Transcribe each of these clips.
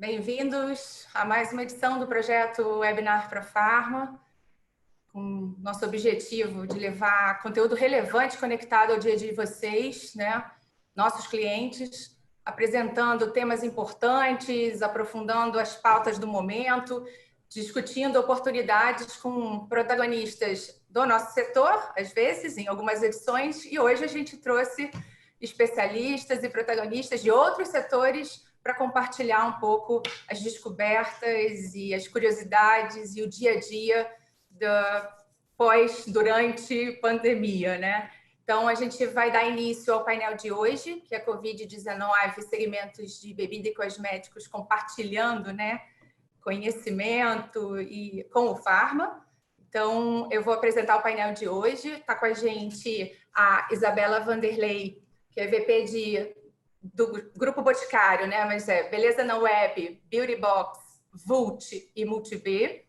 Bem-vindos a mais uma edição do projeto Webinar Profarma, com nosso objetivo de levar conteúdo relevante conectado ao dia a dia de vocês, né? Nossos clientes, apresentando temas importantes, aprofundando as pautas do momento, discutindo oportunidades com protagonistas do nosso setor, às vezes, em algumas edições, e hoje a gente trouxe especialistas e protagonistas de outros setores para compartilhar um pouco as descobertas e as curiosidades e o dia a dia da durante pandemia, né? Então, a gente vai dar início ao painel de hoje, que é Covid-19, segmentos de bebida e cosméticos compartilhando, né, conhecimento e com o Farma. Então, eu vou apresentar o painel de hoje. Está com a gente a Isabela Vanderlei, que é VP do Grupo Boticário, né? Mas Beleza na Web, Beauty Box, Vult e Multib.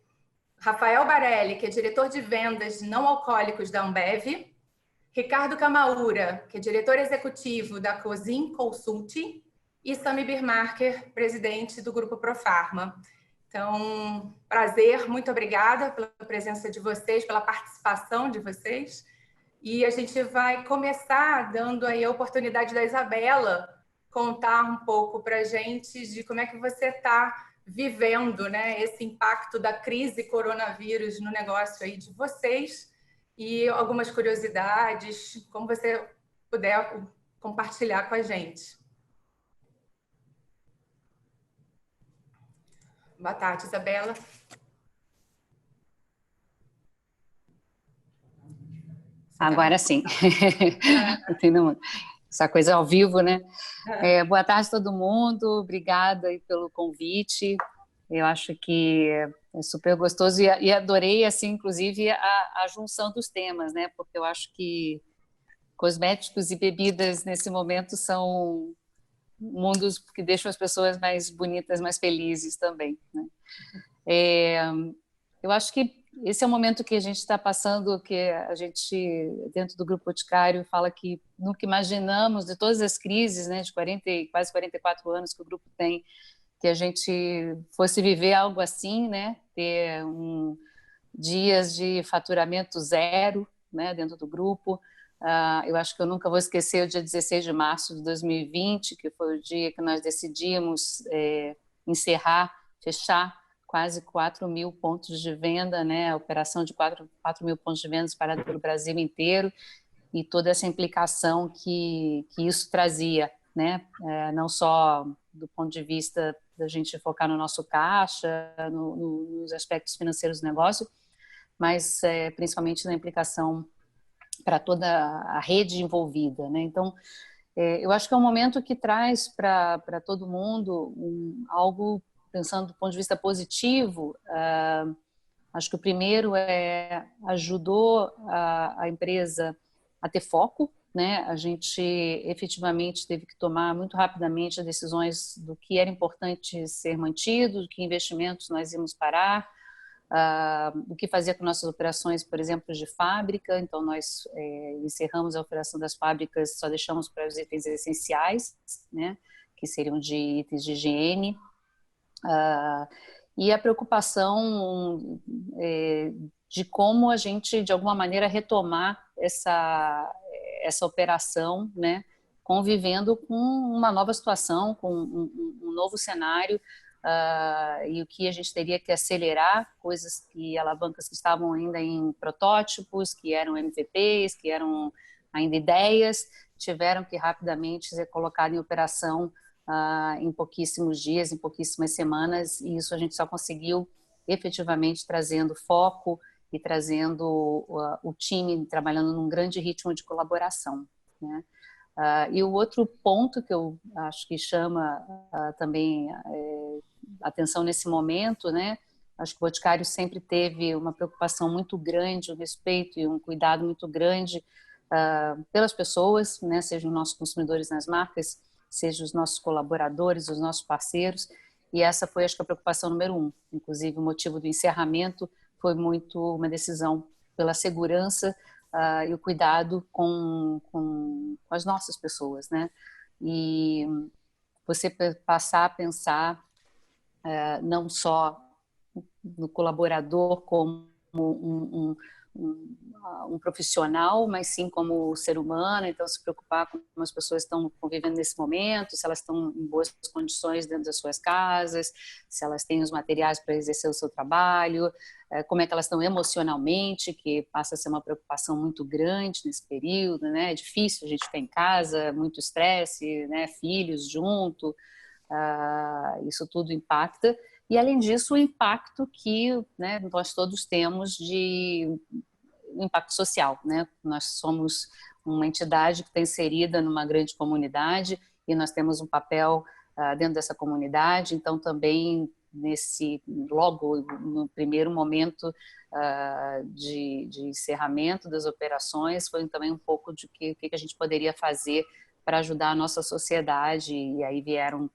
Rafael Barelli, que é diretor de vendas de não alcoólicos da Ambev. Ricardo Camaura, que é diretor executivo da Cosim Consulting. E Sami Birmarker, presidente do Grupo Profarma. Então, prazer, muito obrigada pela presença de vocês, pela participação de vocês. E a gente vai começar dando aí a oportunidade da Isabela contar um pouco para a gente de como é que você está vivendo, né, esse impacto da crise coronavírus no negócio aí de vocês e algumas curiosidades, como você puder compartilhar com a gente. Boa tarde, Isabela. Agora sim. Essa coisa ao vivo, né? Boa tarde a todo mundo, obrigada aí pelo convite. Eu acho que é super gostoso e adorei, assim, inclusive, a junção dos temas, né? Porque eu acho que cosméticos e bebidas, nesse momento, são mundos que deixam as pessoas mais bonitas, mais felizes também, né? Eu acho que esse é o momento que a gente está passando, que a gente, dentro do Grupo Boticário, fala que nunca imaginamos, de todas as crises, né, de quase 44 anos que o grupo tem, que a gente fosse viver algo assim, né, ter dias de faturamento zero, né, dentro do grupo. Eu acho que eu nunca vou esquecer o dia 16 de março de 2020, que foi o dia que nós decidimos fechar quase 4 mil pontos de venda, né? A operação de 4 mil pontos de venda espalhados pelo Brasil inteiro e toda essa implicação que isso trazia, né? Não só do ponto de vista da gente focar no nosso caixa, nos aspectos financeiros do negócio, mas principalmente na implicação para toda a rede envolvida, né? Então, eu acho que é um momento que traz para todo mundo algo, pensando do ponto de vista positivo. Acho que o primeiro ajudou a empresa a ter foco, né? A gente efetivamente teve que tomar muito rapidamente as decisões do que era importante ser mantido, do que investimentos nós íamos parar, o que fazer com nossas operações, por exemplo, de fábrica. Então, nós encerramos a operação das fábricas, só deixamos para os itens essenciais, né? Que seriam de itens de higiene. E a preocupação de como a gente, de alguma maneira, retomar essa operação, né, convivendo com uma nova situação, com um novo cenário, e o que a gente teria que acelerar, alavancas que estavam ainda em protótipos, que eram MVPs, que eram ainda ideias, tiveram que rapidamente ser colocadas em operação em pouquíssimos dias, em pouquíssimas semanas, e isso a gente só conseguiu efetivamente trazendo foco e trazendo o time trabalhando num grande ritmo de colaboração, né? E o outro ponto que eu acho que chama também atenção nesse momento, né? Acho que o Boticário sempre teve uma preocupação muito grande, um respeito e um cuidado muito grande pelas pessoas, né? Sejam os nossos consumidores nas marcas, sejam os nossos colaboradores, os nossos parceiros, e essa foi, acho que, a preocupação número 1. Inclusive, o motivo do encerramento foi muito uma decisão pela segurança e o cuidado com as nossas pessoas, né? E você passar a pensar não só no colaborador como um profissional, mas sim como ser humano. Então, se preocupar com como as pessoas estão convivendo nesse momento, se elas estão em boas condições dentro das suas casas, se elas têm os materiais para exercer o seu trabalho, como é que elas estão emocionalmente, que passa a ser uma preocupação muito grande nesse período, né? É difícil a gente ficar em casa, muito estresse, né? Filhos junto, isso tudo impacta. E, além disso, o impacto que, né, nós todos temos de impacto social, né? Nós somos uma entidade que está inserida numa grande comunidade e nós temos um papel dentro dessa comunidade. Então, também, logo no primeiro momento de encerramento das operações, foi também um pouco de o que a gente poderia fazer para ajudar a nossa sociedade. E aí vieram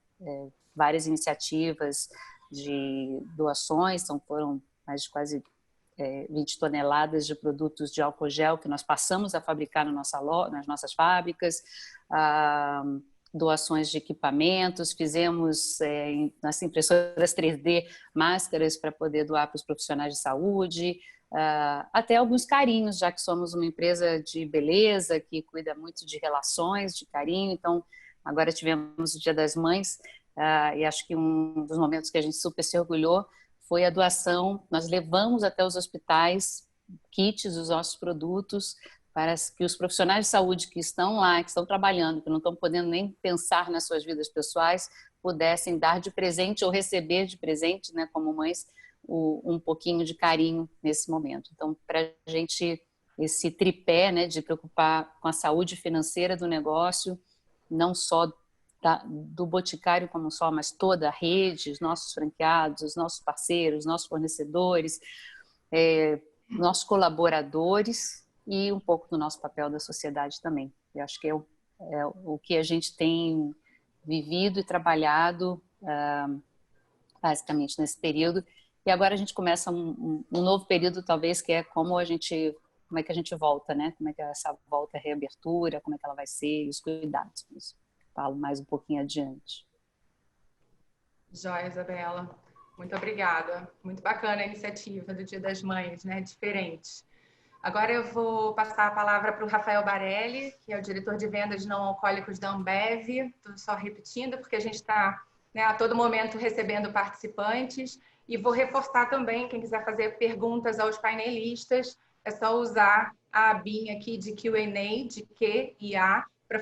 várias iniciativas de doações, então foram mais de quase 20 toneladas de produtos de álcool gel que nós passamos a fabricar nas nossas fábricas, doações de equipamentos, fizemos nas impressoras 3D máscaras para poder doar para os profissionais de saúde, até alguns carinhos, já que somos uma empresa de beleza que cuida muito de relações, de carinho. Então, agora tivemos o Dia das Mães, e acho que um dos momentos que a gente super se orgulhou foi a doação. Nós levamos até os hospitais kits dos nossos produtos para que os profissionais de saúde que estão lá, que estão trabalhando, que não estão podendo nem pensar nas suas vidas pessoais, pudessem dar de presente ou receber de presente, né, como mães, um pouquinho de carinho nesse momento. Então, para a gente, esse tripé, né, de preocupar com a saúde financeira do negócio, não só do Boticário como só, mas toda a rede, os nossos franqueados, os nossos parceiros, nossos fornecedores, nossos colaboradores e um pouco do nosso papel da sociedade também. Eu acho que é o que a gente tem vivido e trabalhado basicamente nesse período. E agora a gente começa um novo período, talvez, que é como é que a gente volta, né? Como é que essa volta, a reabertura, como é que ela vai ser, e os cuidados. Isso falo mais um pouquinho adiante. Joia, Isabela. Muito obrigada. Muito bacana a iniciativa do Dia das Mães, né? Diferente. Agora eu vou passar a palavra para o Rafael Barelli, que é o diretor de vendas não alcoólicos da Ambev. Estou só repetindo, porque a gente está, né, a todo momento recebendo participantes. E vou reforçar também, quem quiser fazer perguntas aos painelistas, é só usar a abinha aqui de Q&A, de Q e A, para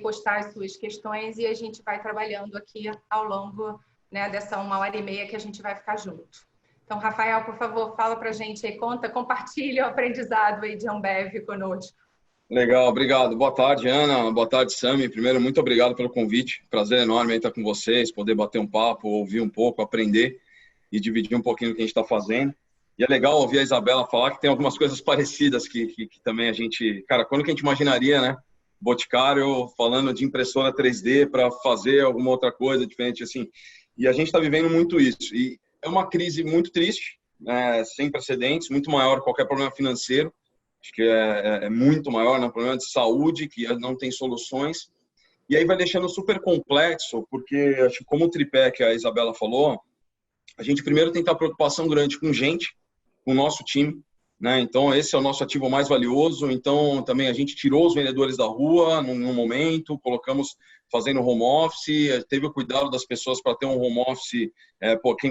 postar as suas questões, e a gente vai trabalhando aqui ao longo, né, dessa 1h30 que a gente vai ficar junto. Então, Rafael, por favor, fala para a gente aí, compartilha o aprendizado aí de Ambev conosco. Legal, obrigado. Boa tarde, Ana. Boa tarde, Sami. Primeiro, muito obrigado pelo convite. Prazer enorme estar com vocês, poder bater um papo, ouvir um pouco, aprender e dividir um pouquinho do que a gente está fazendo. E é legal ouvir a Isabela falar que tem algumas coisas parecidas que também a gente... Cara, quando que a gente imaginaria, né? Boticário falando de impressora 3D para fazer alguma outra coisa diferente, assim. E a gente está vivendo muito isso. E é uma crise muito triste, sem precedentes, muito maior que qualquer problema financeiro. Acho que é muito maior, né? Um problema de saúde que não tem soluções. E aí vai deixando super complexo, porque acho que como o tripé que a Isabela falou, a gente primeiro tem que ter preocupação grande com gente, com o nosso time, né? Então, esse é o nosso ativo mais valioso. Então, também a gente tirou os vendedores da rua num momento, colocamos fazendo home office, teve o cuidado das pessoas para ter um home office,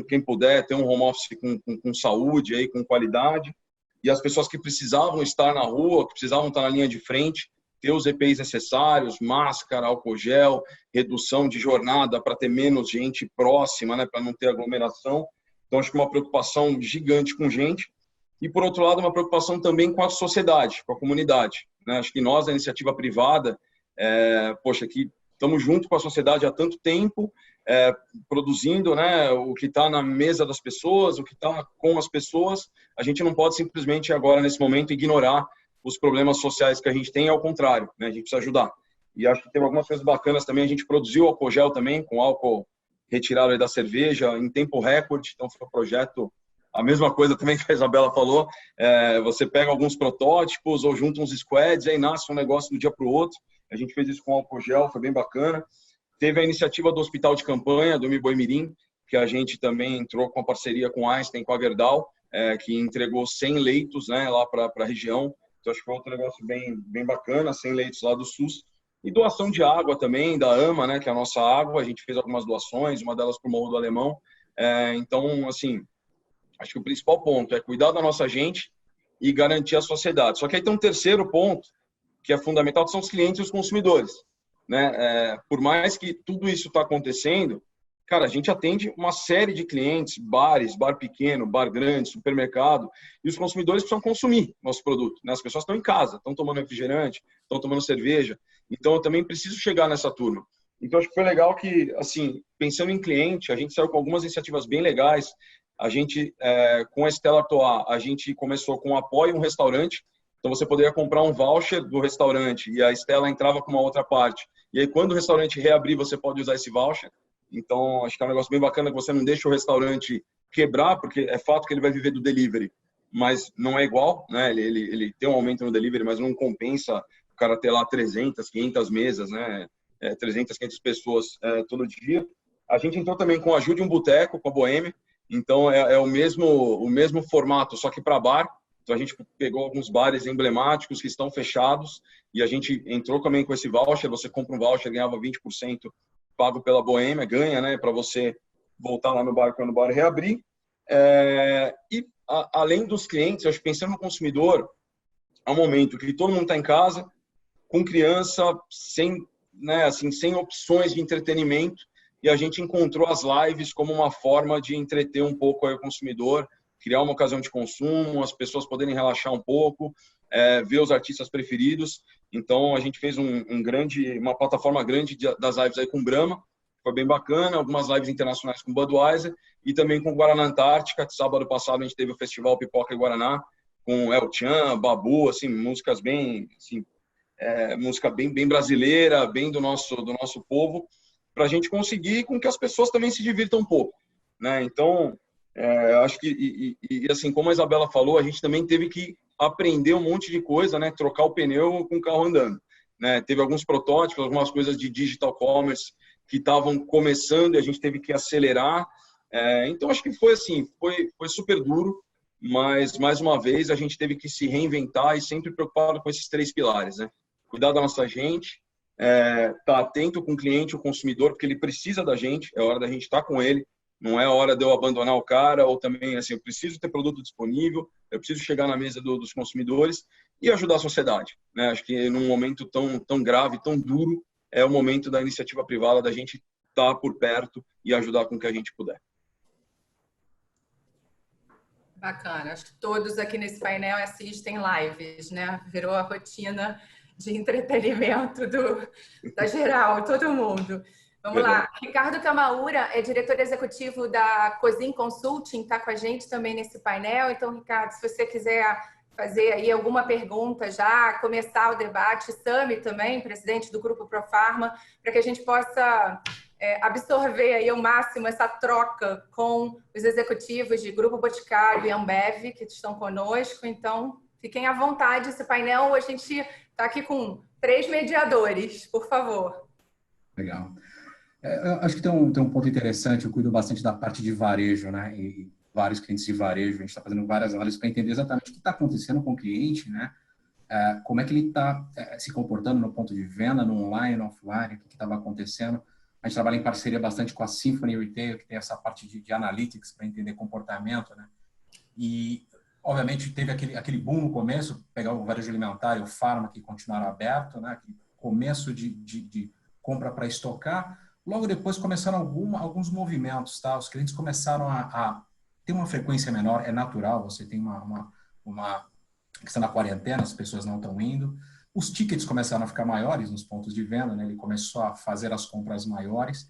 quem puder ter um home office com saúde, aí, com qualidade. E as pessoas que precisavam estar na rua, que precisavam estar na linha de frente, ter os EPIs necessários, máscara, álcool gel, redução de jornada para ter menos gente próxima, né, para não ter aglomeração. Então, acho que uma preocupação gigante com gente. E, por outro lado, uma preocupação também com a sociedade, com a comunidade, né? Acho que nós, da iniciativa privada, que estamos junto com a sociedade há tanto tempo, produzindo, né, o que está na mesa das pessoas, o que está com as pessoas, a gente não pode simplesmente agora, nesse momento, ignorar os problemas sociais que a gente tem, ao contrário, né, a gente precisa ajudar. E acho que tem algumas coisas bacanas também, a gente produziu álcool gel também, com álcool retirado aí da cerveja, em tempo recorde, então foi um projeto... A mesma coisa também que a Isabela falou, você pega alguns protótipos ou junta uns squads, aí nasce um negócio do dia para o outro. A gente fez isso com álcool gel, foi bem bacana. Teve a iniciativa do Hospital de Campanha, do Miboimirim, que a gente também entrou com a parceria com a Einstein, com a Gerdau, que entregou 100 leitos, né, lá para a região. Então, acho que foi outro negócio bem bacana, 100 leitos lá do SUS. E doação de água também, da AMA, né, que é a nossa água. A gente fez algumas doações, uma delas para o Morro do Alemão. Então, assim, acho que o principal ponto é cuidar da nossa gente e garantir a sociedade. Só que aí tem um terceiro ponto, que é fundamental, que são os clientes e os consumidores, né? Por mais que tudo isso está acontecendo, cara, a gente atende uma série de clientes, bares, bar pequeno, bar grande, supermercado, e os consumidores precisam consumir nosso produto, né? As pessoas estão em casa, estão tomando refrigerante, estão tomando cerveja, então eu também preciso chegar nessa turma. Então acho que foi legal que, assim, pensando em cliente, a gente saiu com algumas iniciativas bem legais. A gente, com a Stella Artois, a gente começou com um apoio a um restaurante. Então, você poderia comprar um voucher do restaurante e a Stella entrava com uma outra parte. E aí, quando o restaurante reabrir, você pode usar esse voucher. Então, acho que é um negócio bem bacana que você não deixa o restaurante quebrar, porque é fato que ele vai viver do delivery, mas não é igual, né? Ele tem um aumento no delivery, mas não compensa o cara ter lá 300, 500 mesas, né? 300, 500 pessoas todo dia. A gente entrou também com a Ajude um Boteco, com a Boêmia. Então, é o mesmo formato, só que para bar. Então, a gente pegou alguns bares emblemáticos que estão fechados e a gente entrou também com esse voucher. Você compra um voucher, ganhava 20% pago pela Boêmia, ganha, né, para você voltar lá no bar quando o bar reabrir. Além dos clientes, eu acho que pensando no consumidor, é um momento que todo mundo está em casa, com criança, sem, né, assim, sem opções de entretenimento, e a gente encontrou as lives como uma forma de entreter um pouco aí o consumidor, criar uma ocasião de consumo, as pessoas poderem relaxar um pouco, ver os artistas preferidos. Então, a gente fez uma plataforma grande das lives aí com Brahma, foi bem bacana, algumas lives internacionais com Budweiser e também com Guaraná Antártica, que sábado passado a gente teve o Festival Pipoca e Guaraná, com El Chan, Babu, assim, músicas bem, assim, música bem brasileira, bem do nosso povo, para a gente conseguir com que as pessoas também se divirtam um pouco, né? Então, acho que, assim, como a Isabela falou, a gente também teve que aprender um monte de coisa, né? Trocar o pneu com o carro andando, né? Teve alguns protótipos, algumas coisas de digital commerce que estavam começando e a gente teve que acelerar. Então, acho que foi assim, foi super duro, mas, mais uma vez, a gente teve que se reinventar e sempre preocupado com esses 3 pilares, né? Cuidar da nossa gente, estar atento com o cliente, o consumidor, porque ele precisa da gente, é hora da gente estar com ele, não é hora de eu abandonar o cara, ou também, assim, eu preciso ter produto disponível, eu preciso chegar na mesa dos consumidores e ajudar a sociedade, né? Acho que num momento tão grave, tão duro, é o momento da iniciativa privada, da gente estar por perto e ajudar com o que a gente puder. Bacana. Acho que todos aqui nesse painel assistem lives, né? Virou a rotina de entretenimento da geral, todo mundo. Vamos lá. Ricardo Camaura é diretor executivo da Cosim Consulting, está com a gente também nesse painel. Então, Ricardo, se você quiser fazer aí alguma pergunta já, começar o debate, Sami também, presidente do Grupo Profarma, para que a gente possa absorver aí ao máximo essa troca com os executivos de Grupo Boticário e Ambev que estão conosco. Então, fiquem à vontade. Esse painel, a gente está aqui com 3 mediadores, por favor. Legal. Eu acho que tem um ponto interessante, eu cuido bastante da parte de varejo, né? E vários clientes de varejo, a gente está fazendo várias análises para entender exatamente o que está acontecendo com o cliente, né? Como é que ele está se comportando no ponto de venda, no online, no offline, o que estava acontecendo. A gente trabalha em parceria bastante com a Symphony Retail, que tem essa parte de analytics para entender comportamento, né? E, obviamente, teve aquele boom no começo, pegar o varejo alimentar e o farma, que continuaram aberto, né? Aquele começo de compra para estocar. Logo depois começaram alguns movimentos, tá? Os clientes começaram a ter uma frequência menor, é natural, você tem uma questão da quarentena, as pessoas não estão indo. Os tickets começaram a ficar maiores nos pontos de venda, né? Ele começou a fazer as compras maiores.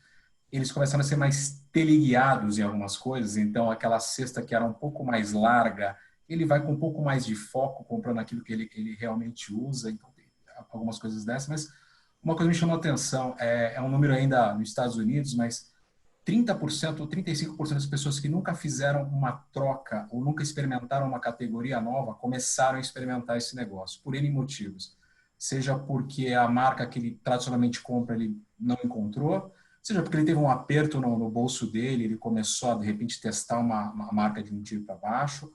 Eles começaram a ser mais teleguiados em algumas coisas, então aquela cesta que era um pouco mais larga, ele vai com um pouco mais de foco comprando aquilo que ele realmente usa, então tem algumas coisas dessas, mas uma coisa me chamou a atenção, é um número ainda nos Estados Unidos, mas 30% ou 35% das pessoas que nunca fizeram uma troca ou nunca experimentaram uma categoria nova começaram a experimentar esse negócio, por N motivos. Seja porque a marca que ele tradicionalmente compra ele não encontrou, seja porque ele teve um aperto no bolso dele, ele começou a, de repente, testar uma marca de um tiro para baixo,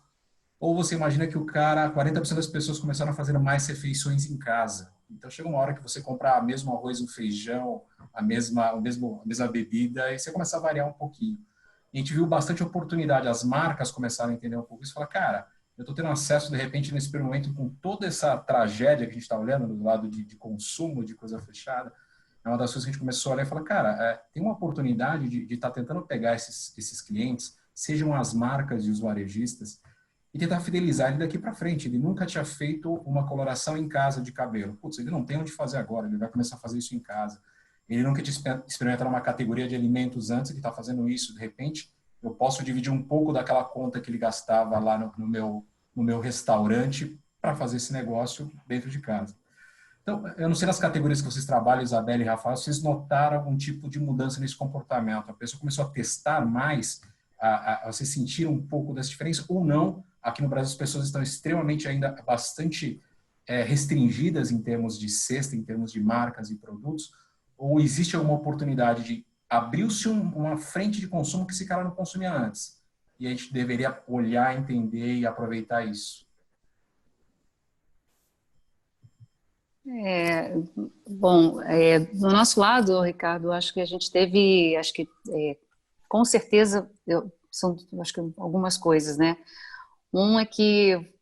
ou você imagina que o cara, 40% das pessoas começaram a fazer mais refeições em casa. Então chega uma hora que você compra o mesmo arroz, o feijão, a mesma bebida, e você começa a variar um pouquinho. A gente viu bastante oportunidade, as marcas começaram a entender um pouco isso, e falar, cara, eu estou tendo acesso, de repente, nesse primeiro momento, com toda essa tragédia que a gente está olhando do lado de consumo, de coisa fechada, é uma das coisas que a gente começou a olhar e falar, cara, tem uma oportunidade de estar tentando pegar esses clientes, sejam as marcas e os varejistas, e tentar fidelizar ele daqui para frente. Ele nunca tinha feito uma coloração em casa de cabelo. Putz, ele não tem onde fazer agora, ele vai começar a fazer isso em casa. Ele nunca tinha experimentado uma categoria de alimentos antes, ele está fazendo isso. De repente, eu posso dividir um pouco daquela conta que ele gastava lá no meu restaurante para fazer esse negócio dentro de casa. Então, eu não sei nas categorias que vocês trabalham, Isabela e Rafael, vocês notaram algum tipo de mudança nesse comportamento? A pessoa começou a testar mais, vocês sentiram um pouco dessa diferença ou não? Aqui no Brasil as pessoas estão extremamente ainda bastante restringidas em termos de cesta, em termos de marcas e produtos, ou existe alguma oportunidade de abriu-se uma frente de consumo que esse cara não consumia antes? E a gente deveria olhar, entender e aproveitar isso. Bom, do nosso lado, Ricardo, acho que a gente teve, com certeza, são acho que algumas coisas, né? Um é que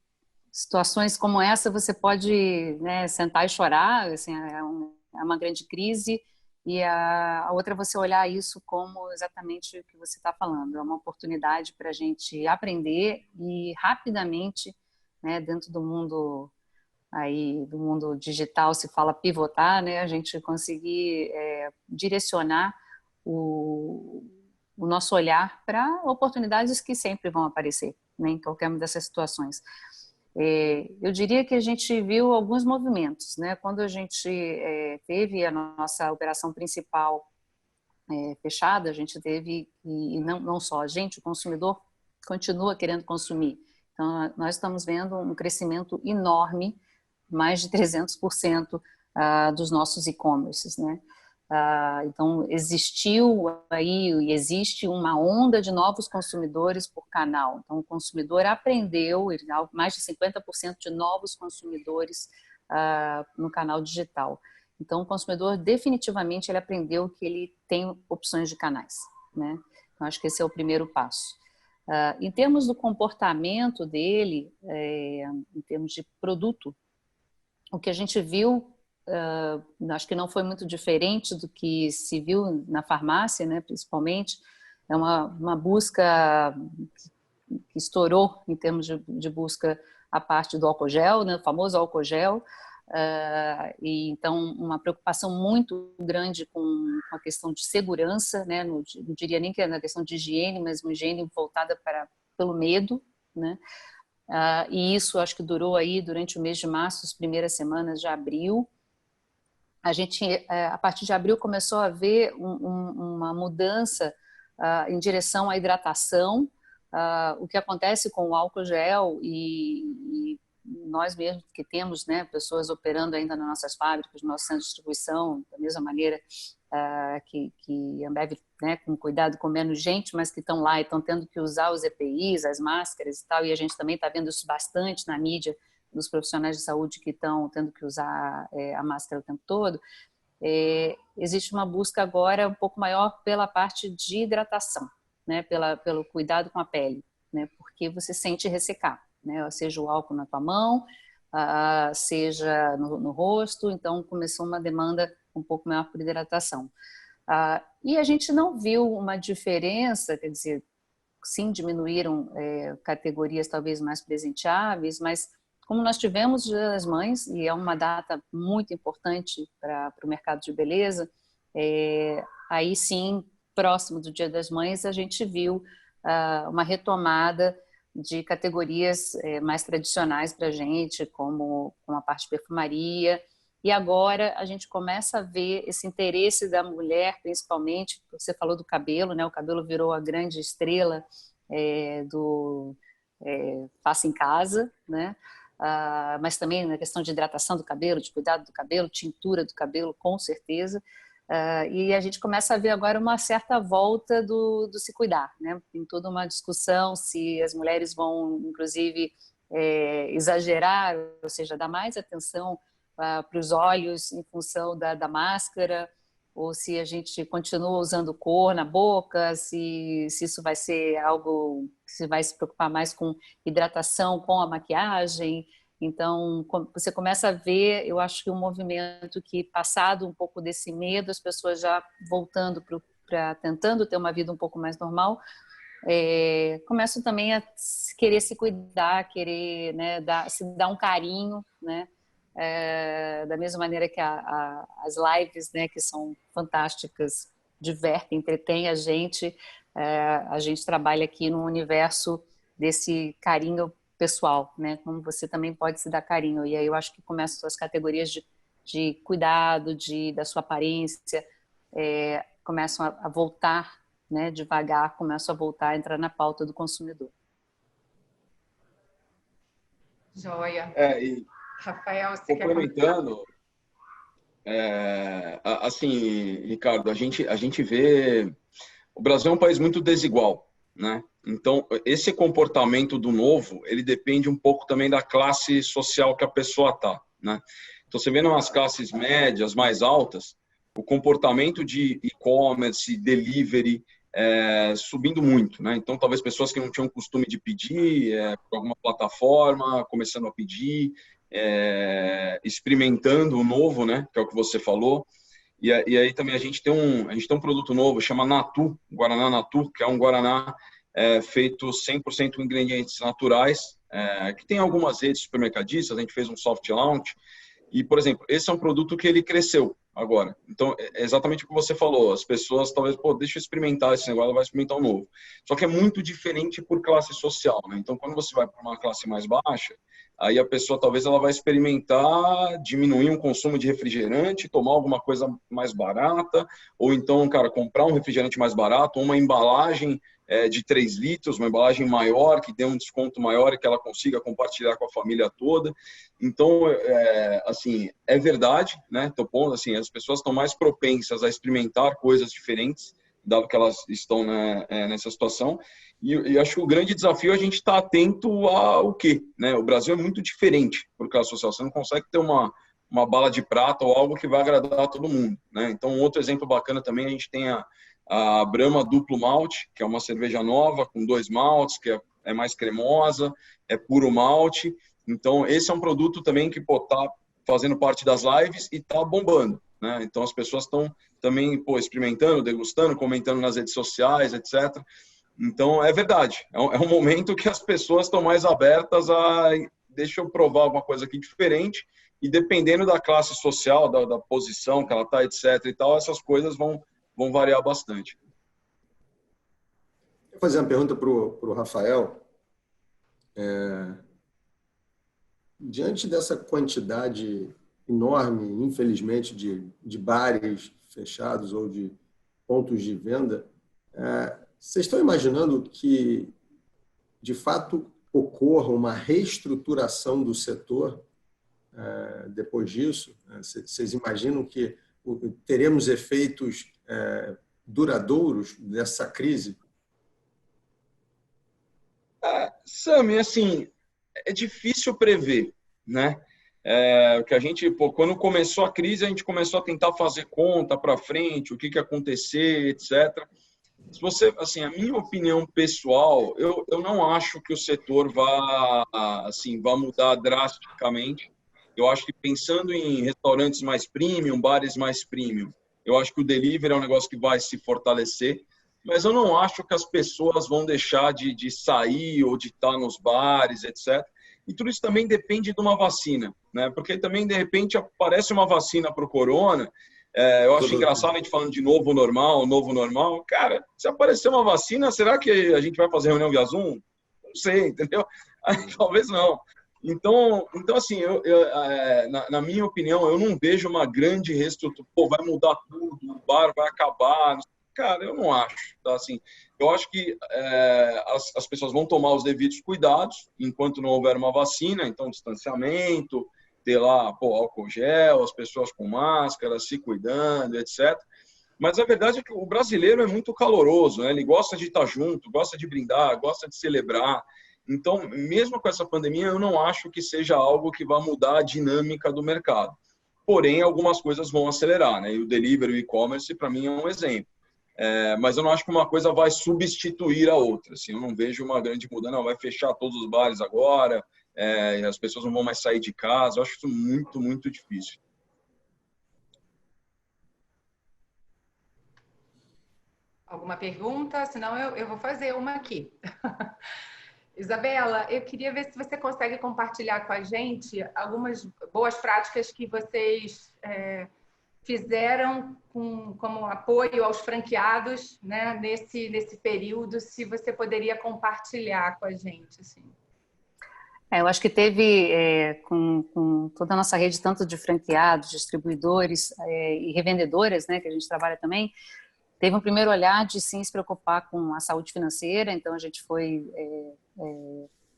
situações como essa você pode, né, sentar e chorar, assim, é uma grande crise, e a outra é você olhar isso como exatamente o que você está falando, é uma oportunidade para a gente aprender e rapidamente, né, dentro do mundo digital se fala pivotar, né, a gente conseguir direcionar o nosso olhar para oportunidades que sempre vão aparecer, né, em qualquer uma dessas situações. Eu diria que a gente viu alguns movimentos, né? Quando a gente teve a nossa operação principal fechada, a gente teve, e não só a gente, o consumidor continua querendo consumir. Então, nós estamos vendo um crescimento enorme, mais de 300% dos nossos e-commerces, né? Então, existiu aí e existe uma onda de novos consumidores por canal. Então, o consumidor aprendeu, mais de 50% de novos consumidores no canal digital. Então, o consumidor definitivamente ele aprendeu que ele tem opções de canais, né? Então, acho que esse é o primeiro passo. Em termos do comportamento dele, em termos de produto, o que a gente viu, acho que não foi muito diferente do que se viu na farmácia, né, principalmente, é uma busca que estourou em termos de busca a parte do álcool gel, né, o famoso álcool gel, e então uma preocupação muito grande com a questão de segurança, né, não diria nem que é na questão de higiene, mas uma higiene voltada pelo medo, né. E isso acho que durou aí durante o mês de março, as primeiras semanas de abril. A gente, a partir de abril, começou a ver uma mudança em direção à hidratação, o que acontece com o álcool gel e nós mesmos que temos, né, pessoas operando ainda nas nossas fábricas, no nosso centro de distribuição, da mesma maneira que Ambev, né, com cuidado com menos gente, mas que estão lá e estão tendo que usar os EPIs, as máscaras e tal, e a gente também está vendo isso bastante na mídia, dos profissionais de saúde que estão tendo que usar a máscara o tempo todo. Existe uma busca agora um pouco maior pela parte de hidratação, né, pelo cuidado com a pele, né, porque você sente ressecar, né, seja o álcool na tua mão, seja no rosto, então começou uma demanda um pouco maior por hidratação. E a gente não viu uma diferença, quer dizer, sim, diminuíram categorias talvez mais presenteáveis, mas como nós tivemos o Dia das Mães, e é uma data muito importante para o mercado de beleza, aí sim, próximo do Dia das Mães, a gente viu uma retomada de categorias mais tradicionais para a gente, como a parte de perfumaria, e agora a gente começa a ver esse interesse da mulher, principalmente, você falou do cabelo, né? O cabelo virou a grande estrela do faça em casa, né? Mas também na questão de hidratação do cabelo, de cuidado do cabelo, tintura do cabelo, com certeza. E a gente começa a ver agora uma certa volta do se cuidar, né? Tem toda uma discussão se as mulheres vão, inclusive, exagerar, ou seja, dar mais atenção para os olhos em função da máscara, ou se a gente continua usando cor na boca, se isso vai ser algo que se vai se preocupar mais com hidratação, com a maquiagem. Então, você começa a ver, eu acho que um movimento que, passado um pouco desse medo, as pessoas já voltando para tentando ter uma vida um pouco mais normal, começam também a querer se cuidar, querer, né, se dar um carinho, né? Da mesma maneira que as lives, né, que são fantásticas, divertem, entretêm a gente trabalha aqui no universo desse carinho pessoal, né? Como você também pode se dar carinho. E aí eu acho que começam as categorias de cuidado, da sua aparência, começam a voltar, né? Devagar, começam a voltar a entrar na pauta do consumidor. Joia. E Rafael, você complementando, assim, Ricardo, a gente vê... O Brasil é um país muito desigual, né? Então, esse comportamento do novo, ele depende um pouco também da classe social que a pessoa está, né? Então, você vê nas classes médias, mais altas, o comportamento de e-commerce, delivery, subindo muito, né? Então, talvez pessoas que não tinham costume de pedir por alguma plataforma, começando a pedir, experimentando o novo, né? Que é o que você falou. E aí também a gente tem um produto novo, chama Natu, Guaraná Natu, que é um Guaraná feito 100% com ingredientes naturais, que tem algumas redes supermercadistas, a gente fez um soft launch, e, por exemplo, esse é um produto que ele cresceu agora. Então, é exatamente o que você falou, as pessoas talvez, deixa eu experimentar esse negócio, ela vai experimentar um novo. Só que é muito diferente por classe social, né? Então, quando você vai para uma classe mais baixa, aí a pessoa talvez ela vai experimentar diminuir um consumo de refrigerante, tomar alguma coisa mais barata, ou então, cara, comprar um refrigerante mais barato, uma embalagem de 3 litros, uma embalagem maior, que dê um desconto maior e que ela consiga compartilhar com a família toda. Então, assim, é verdade, né? Então, assim, as pessoas estão mais propensas a experimentar coisas diferentes, dado que elas estão nessa situação. E acho que o grande desafio é a gente estar atento ao quê, né? O Brasil é muito diferente por classe social. Você não consegue ter uma bala de prata ou algo que vai agradar a todo mundo, né? Então, um outro exemplo bacana também, a gente tem a Brahma Duplo Malte, que é uma cerveja nova com 2 maltes, que é mais cremosa, é puro malte. Então, esse é um produto também que está fazendo parte das lives e está bombando, né? Então, as pessoas estão também experimentando, degustando, comentando nas redes sociais, etc. Então, é verdade. É um momento que as pessoas estão mais abertas a... Deixa eu provar alguma coisa aqui diferente. E dependendo da classe social, da posição que ela está, etc. e tal, essas coisas vão variar bastante. Vou fazer uma pergunta para o Rafael. Diante dessa quantidade enorme, infelizmente, de bares fechados ou de pontos de venda, vocês estão imaginando que, de fato, ocorra uma reestruturação do setor depois disso? Vocês imaginam que teremos efeitos duradouros dessa crise? Sami, assim, é difícil prever, né? Que a gente, quando começou a crise, a gente começou a tentar fazer conta para frente, o que ia acontecer, etc. Se você, assim, a minha opinião pessoal, eu não acho que o setor vá mudar drasticamente. Eu acho que pensando em restaurantes mais premium, bares mais premium, eu acho que o delivery é um negócio que vai se fortalecer, mas eu não acho que as pessoas vão deixar de sair ou de estar nos bares, etc. E tudo isso também depende de uma vacina, né? Porque também, de repente, aparece uma vacina para o corona. Eu acho engraçado a gente falando de novo normal. Cara, se aparecer uma vacina, será que a gente vai fazer reunião via Zoom? Não sei, entendeu? Talvez não. Então assim, na minha opinião, eu não vejo uma grande reestruturação, vai mudar tudo, o bar vai acabar. Cara, eu não acho. Tá? Assim, eu acho que as pessoas vão tomar os devidos cuidados enquanto não houver uma vacina, então distanciamento, ter lá álcool gel, as pessoas com máscara, se cuidando, etc. Mas a verdade é que o brasileiro é muito caloroso, né? Ele gosta de estar junto, gosta de brindar, gosta de celebrar. Então, mesmo com essa pandemia, eu não acho que seja algo que vá mudar a dinâmica do mercado. Porém, algumas coisas vão acelerar, né? E o delivery, o e-commerce, para mim, é um exemplo. Mas eu não acho que uma coisa vai substituir a outra. Assim, eu não vejo uma grande mudança. Não, vai fechar todos os bares agora, as pessoas não vão mais sair de casa. Eu acho isso muito, muito difícil. Alguma pergunta? Senão eu vou fazer uma aqui. Isabela, eu queria ver se você consegue compartilhar com a gente algumas boas práticas que vocês fizeram como apoio aos franqueados, né, nesse período, se você poderia compartilhar com a gente. Assim. Eu acho que teve, com toda a nossa rede, tanto de franqueados, distribuidores e revendedoras, né, que a gente trabalha também, teve um primeiro olhar de sim se preocupar com a saúde financeira, então a gente foi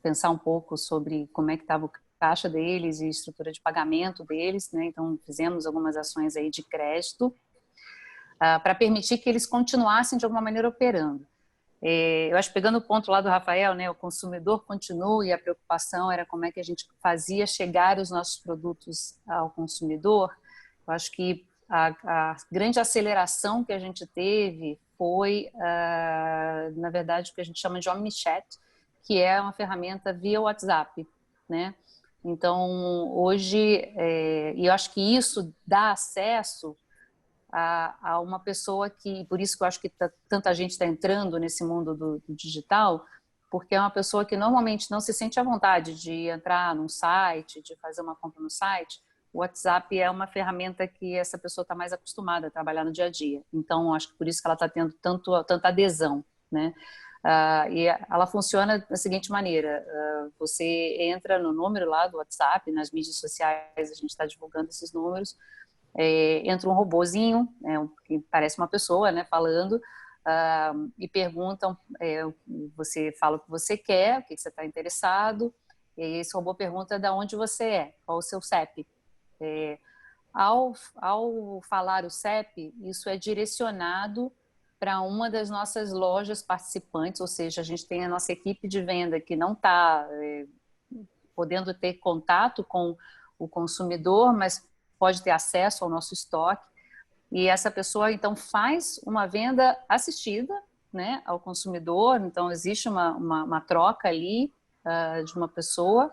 pensar um pouco sobre como é que estava o caixa deles e estrutura de pagamento deles, né? Então fizemos algumas ações aí de crédito para permitir que eles continuassem de alguma maneira operando. Eu acho que pegando o ponto lá do Rafael, né, o consumidor continua e a preocupação era como é que a gente fazia chegar os nossos produtos ao consumidor. Eu acho que a grande aceleração que a gente teve foi, na verdade, o que a gente chama de OmniChat, que é uma ferramenta via WhatsApp, né? Então, hoje, e eu acho que isso dá acesso a uma pessoa que, por isso que eu acho que tanta gente está entrando nesse mundo do digital, porque é uma pessoa que normalmente não se sente à vontade de entrar num site, de fazer uma compra no site. O WhatsApp é uma ferramenta que essa pessoa está mais acostumada a trabalhar no dia a dia. Então, acho que por isso que ela está tendo tanta adesão, né? E ela funciona da seguinte maneira: você entra no número lá do WhatsApp, nas mídias sociais a gente está divulgando esses números, entra um robozinho, que parece uma pessoa, né, falando, e perguntam, você fala o que você quer, o que você está interessado, e esse robô pergunta de onde você é, qual o seu CEP. Ao falar o CEP, isso é direcionado para uma das nossas lojas participantes, ou seja, a gente tem a nossa equipe de venda que não está podendo ter contato com o consumidor, mas pode ter acesso ao nosso estoque, e essa pessoa, então, faz uma venda assistida, né, ao consumidor. Então, existe uma troca ali de uma pessoa,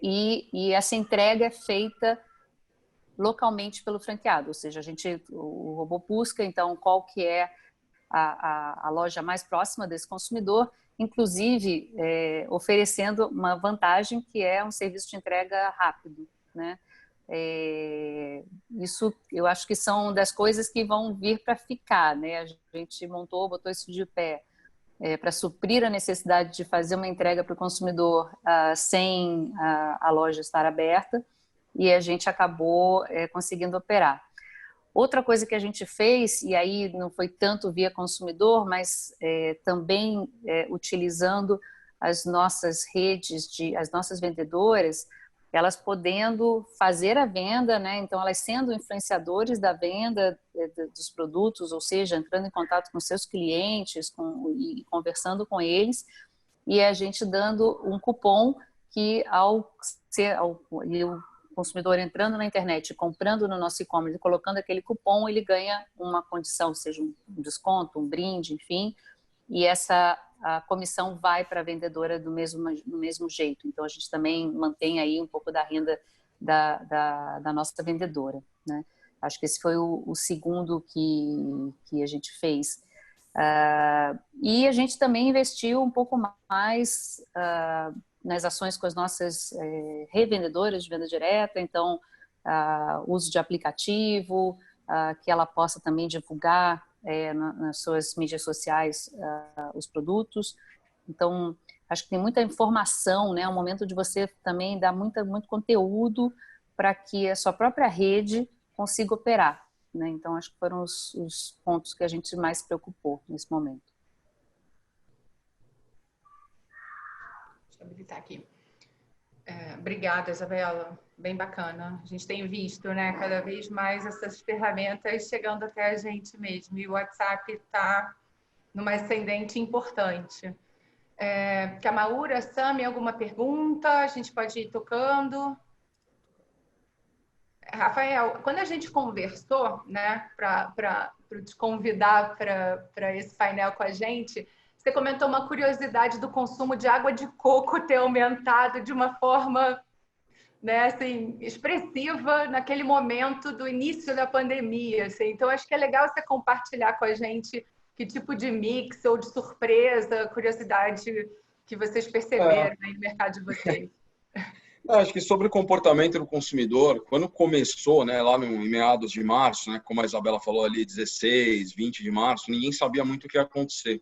e essa entrega é feita localmente pelo franqueado, ou seja, o robô busca, então, qual que é a loja mais próxima desse consumidor, inclusive oferecendo uma vantagem que é um serviço de entrega rápido, né? Isso eu acho que são das coisas que vão vir para ficar, né? A gente botou isso de pé para suprir a necessidade de fazer uma entrega para o consumidor sem a loja estar aberta, e a gente acabou conseguindo operar. Outra coisa que a gente fez, e aí não foi tanto via consumidor, mas também utilizando as nossas redes, as nossas vendedoras, elas podendo fazer a venda, né? Então elas sendo influenciadores da venda dos produtos, ou seja, entrando em contato com seus clientes e conversando com eles, e a gente dando um cupom que o consumidor entrando na internet, comprando no nosso e-commerce e colocando aquele cupom, ele ganha uma condição, seja um desconto, um brinde, enfim, e a comissão vai para a vendedora do mesmo jeito. Então, a gente também mantém aí um pouco da renda da nossa vendedora, né? Acho que esse foi o segundo que a gente fez. E a gente também investiu um pouco mais nas ações com as nossas revendedoras de venda direta, então, uso de aplicativo, que ela possa também divulgar nas suas mídias sociais os produtos. Então, acho que tem muita informação, né? É um momento de você também dar muito conteúdo para que a sua própria rede consiga operar, né? Então, acho que foram os pontos que a gente mais se preocupou nesse momento. Deixa eu habilitar aqui. Obrigada, Isabela. Bem bacana. A gente tem visto, né, cada vez mais essas ferramentas chegando até a gente mesmo. E o WhatsApp está numa ascendente importante. Kamaura, Sami, alguma pergunta? A gente pode ir tocando. Rafael, quando a gente conversou, né, para te convidar para esse painel com a gente, você comentou uma curiosidade do consumo de água de coco ter aumentado de uma forma, né, assim, expressiva naquele momento do início da pandemia. Assim. Então, acho que é legal você compartilhar com a gente que tipo de mix ou de surpresa, curiosidade que vocês perceberam aí no mercado de vocês. Acho que sobre o comportamento do consumidor, quando começou, né, lá em meados de março, né, como a Isabela falou ali, 16, 20 de março, ninguém sabia muito o que ia acontecer.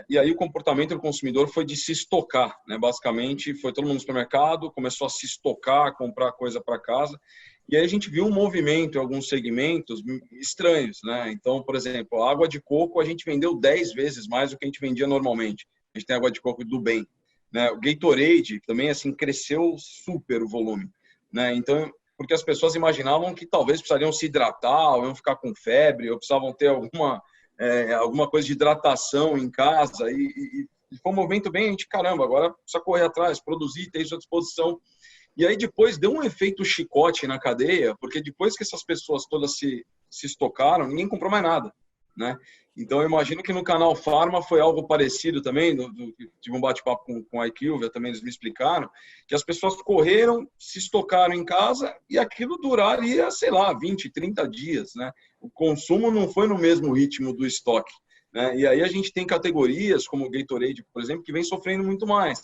E aí o comportamento do consumidor foi de se estocar, né? Basicamente, foi todo mundo no supermercado, começou a se estocar, comprar coisa para casa. E aí a gente viu um movimento em alguns segmentos estranhos, né? Então, por exemplo, a água de coco a gente vendeu 10 vezes mais do que a gente vendia normalmente. A gente tem água de coco do bem, né? O Gatorade também assim cresceu super o volume, né? Então, porque as pessoas imaginavam que talvez precisariam se hidratar, ou iam ficar com febre, ou precisavam ter alguma coisa de hidratação em casa e foi um movimento bem, a gente, caramba, agora precisa correr atrás, produzir, ter isso à disposição. E aí depois deu um efeito chicote na cadeia, porque depois que essas pessoas todas se estocaram, ninguém comprou mais nada, né? Então eu imagino que no canal Farma foi algo parecido também, tive um bate-papo com a IQVIA, também eles me explicaram, que as pessoas correram, se estocaram em casa e aquilo duraria, sei lá, 20, 30 dias, né? O consumo não foi no mesmo ritmo do estoque, né? E aí a gente tem categorias como o Gatorade, por exemplo, que vem sofrendo muito mais,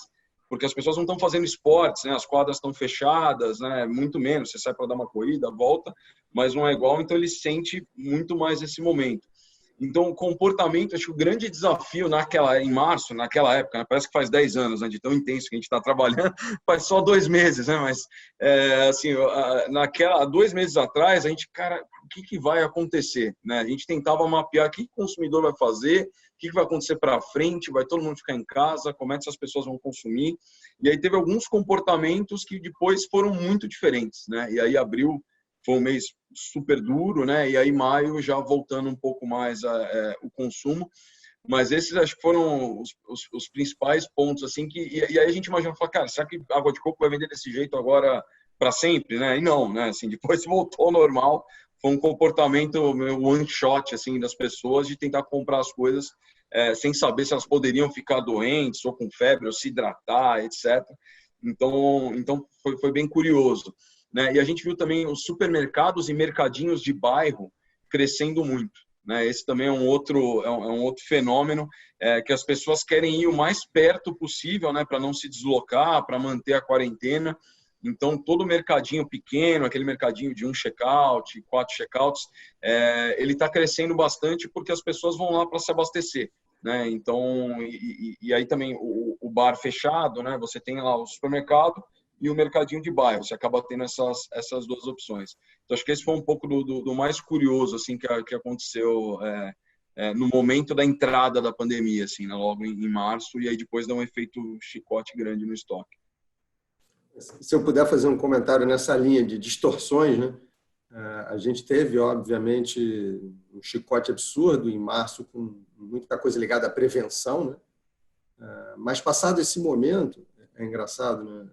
porque as pessoas não estão fazendo esportes, né? As quadras estão fechadas, né? Muito menos, você sai para dar uma corrida, volta, mas não é igual, então ele sente muito mais esse momento. Então, o comportamento, acho que o grande desafio em março, naquela época, né? Parece que faz 10 anos, né? De tão intenso que a gente está trabalhando, faz só 2 meses, né? Mas, assim, há 2 meses atrás, a gente, cara, o que vai acontecer, né? A gente tentava mapear o que o consumidor vai fazer, o que vai acontecer para frente, vai todo mundo ficar em casa, como é que essas pessoas vão consumir. E aí teve alguns comportamentos que depois foram muito diferentes, né? E aí abril foi um mês super duro, né? E aí maio já voltando um pouco mais o consumo. Mas esses acho que foram os principais pontos, assim, e aí a gente imagina, cara, será que água de coco vai vender desse jeito agora para sempre, né? E não, né? Assim, depois voltou ao normal. Foi um comportamento one shot, assim, das pessoas de tentar comprar as coisas sem saber se elas poderiam ficar doentes ou com febre ou se hidratar, etc. Então foi bem curioso, né? E a gente viu também os supermercados e mercadinhos de bairro crescendo muito, né? Esse também é um outro fenômeno que as pessoas querem ir o mais perto possível, né? Para não se deslocar, para manter a quarentena. Então, todo mercadinho pequeno, aquele mercadinho de 1 check-out, 4 check-outs, ele está crescendo bastante porque as pessoas vão lá para se abastecer, né? Então, e aí também o bar fechado, né? Você tem lá o supermercado e o mercadinho de bairro. Você acaba tendo essas duas opções. Então, acho que esse foi um pouco do mais curioso assim que aconteceu no momento da entrada da pandemia, assim, né? Logo em março, e aí depois dá um efeito chicote grande no estoque. Se eu puder fazer um comentário nessa linha de distorções, né? A gente teve, obviamente, um chicote absurdo em março, com muita coisa ligada à prevenção, né? Mas passado esse momento, é engraçado, né?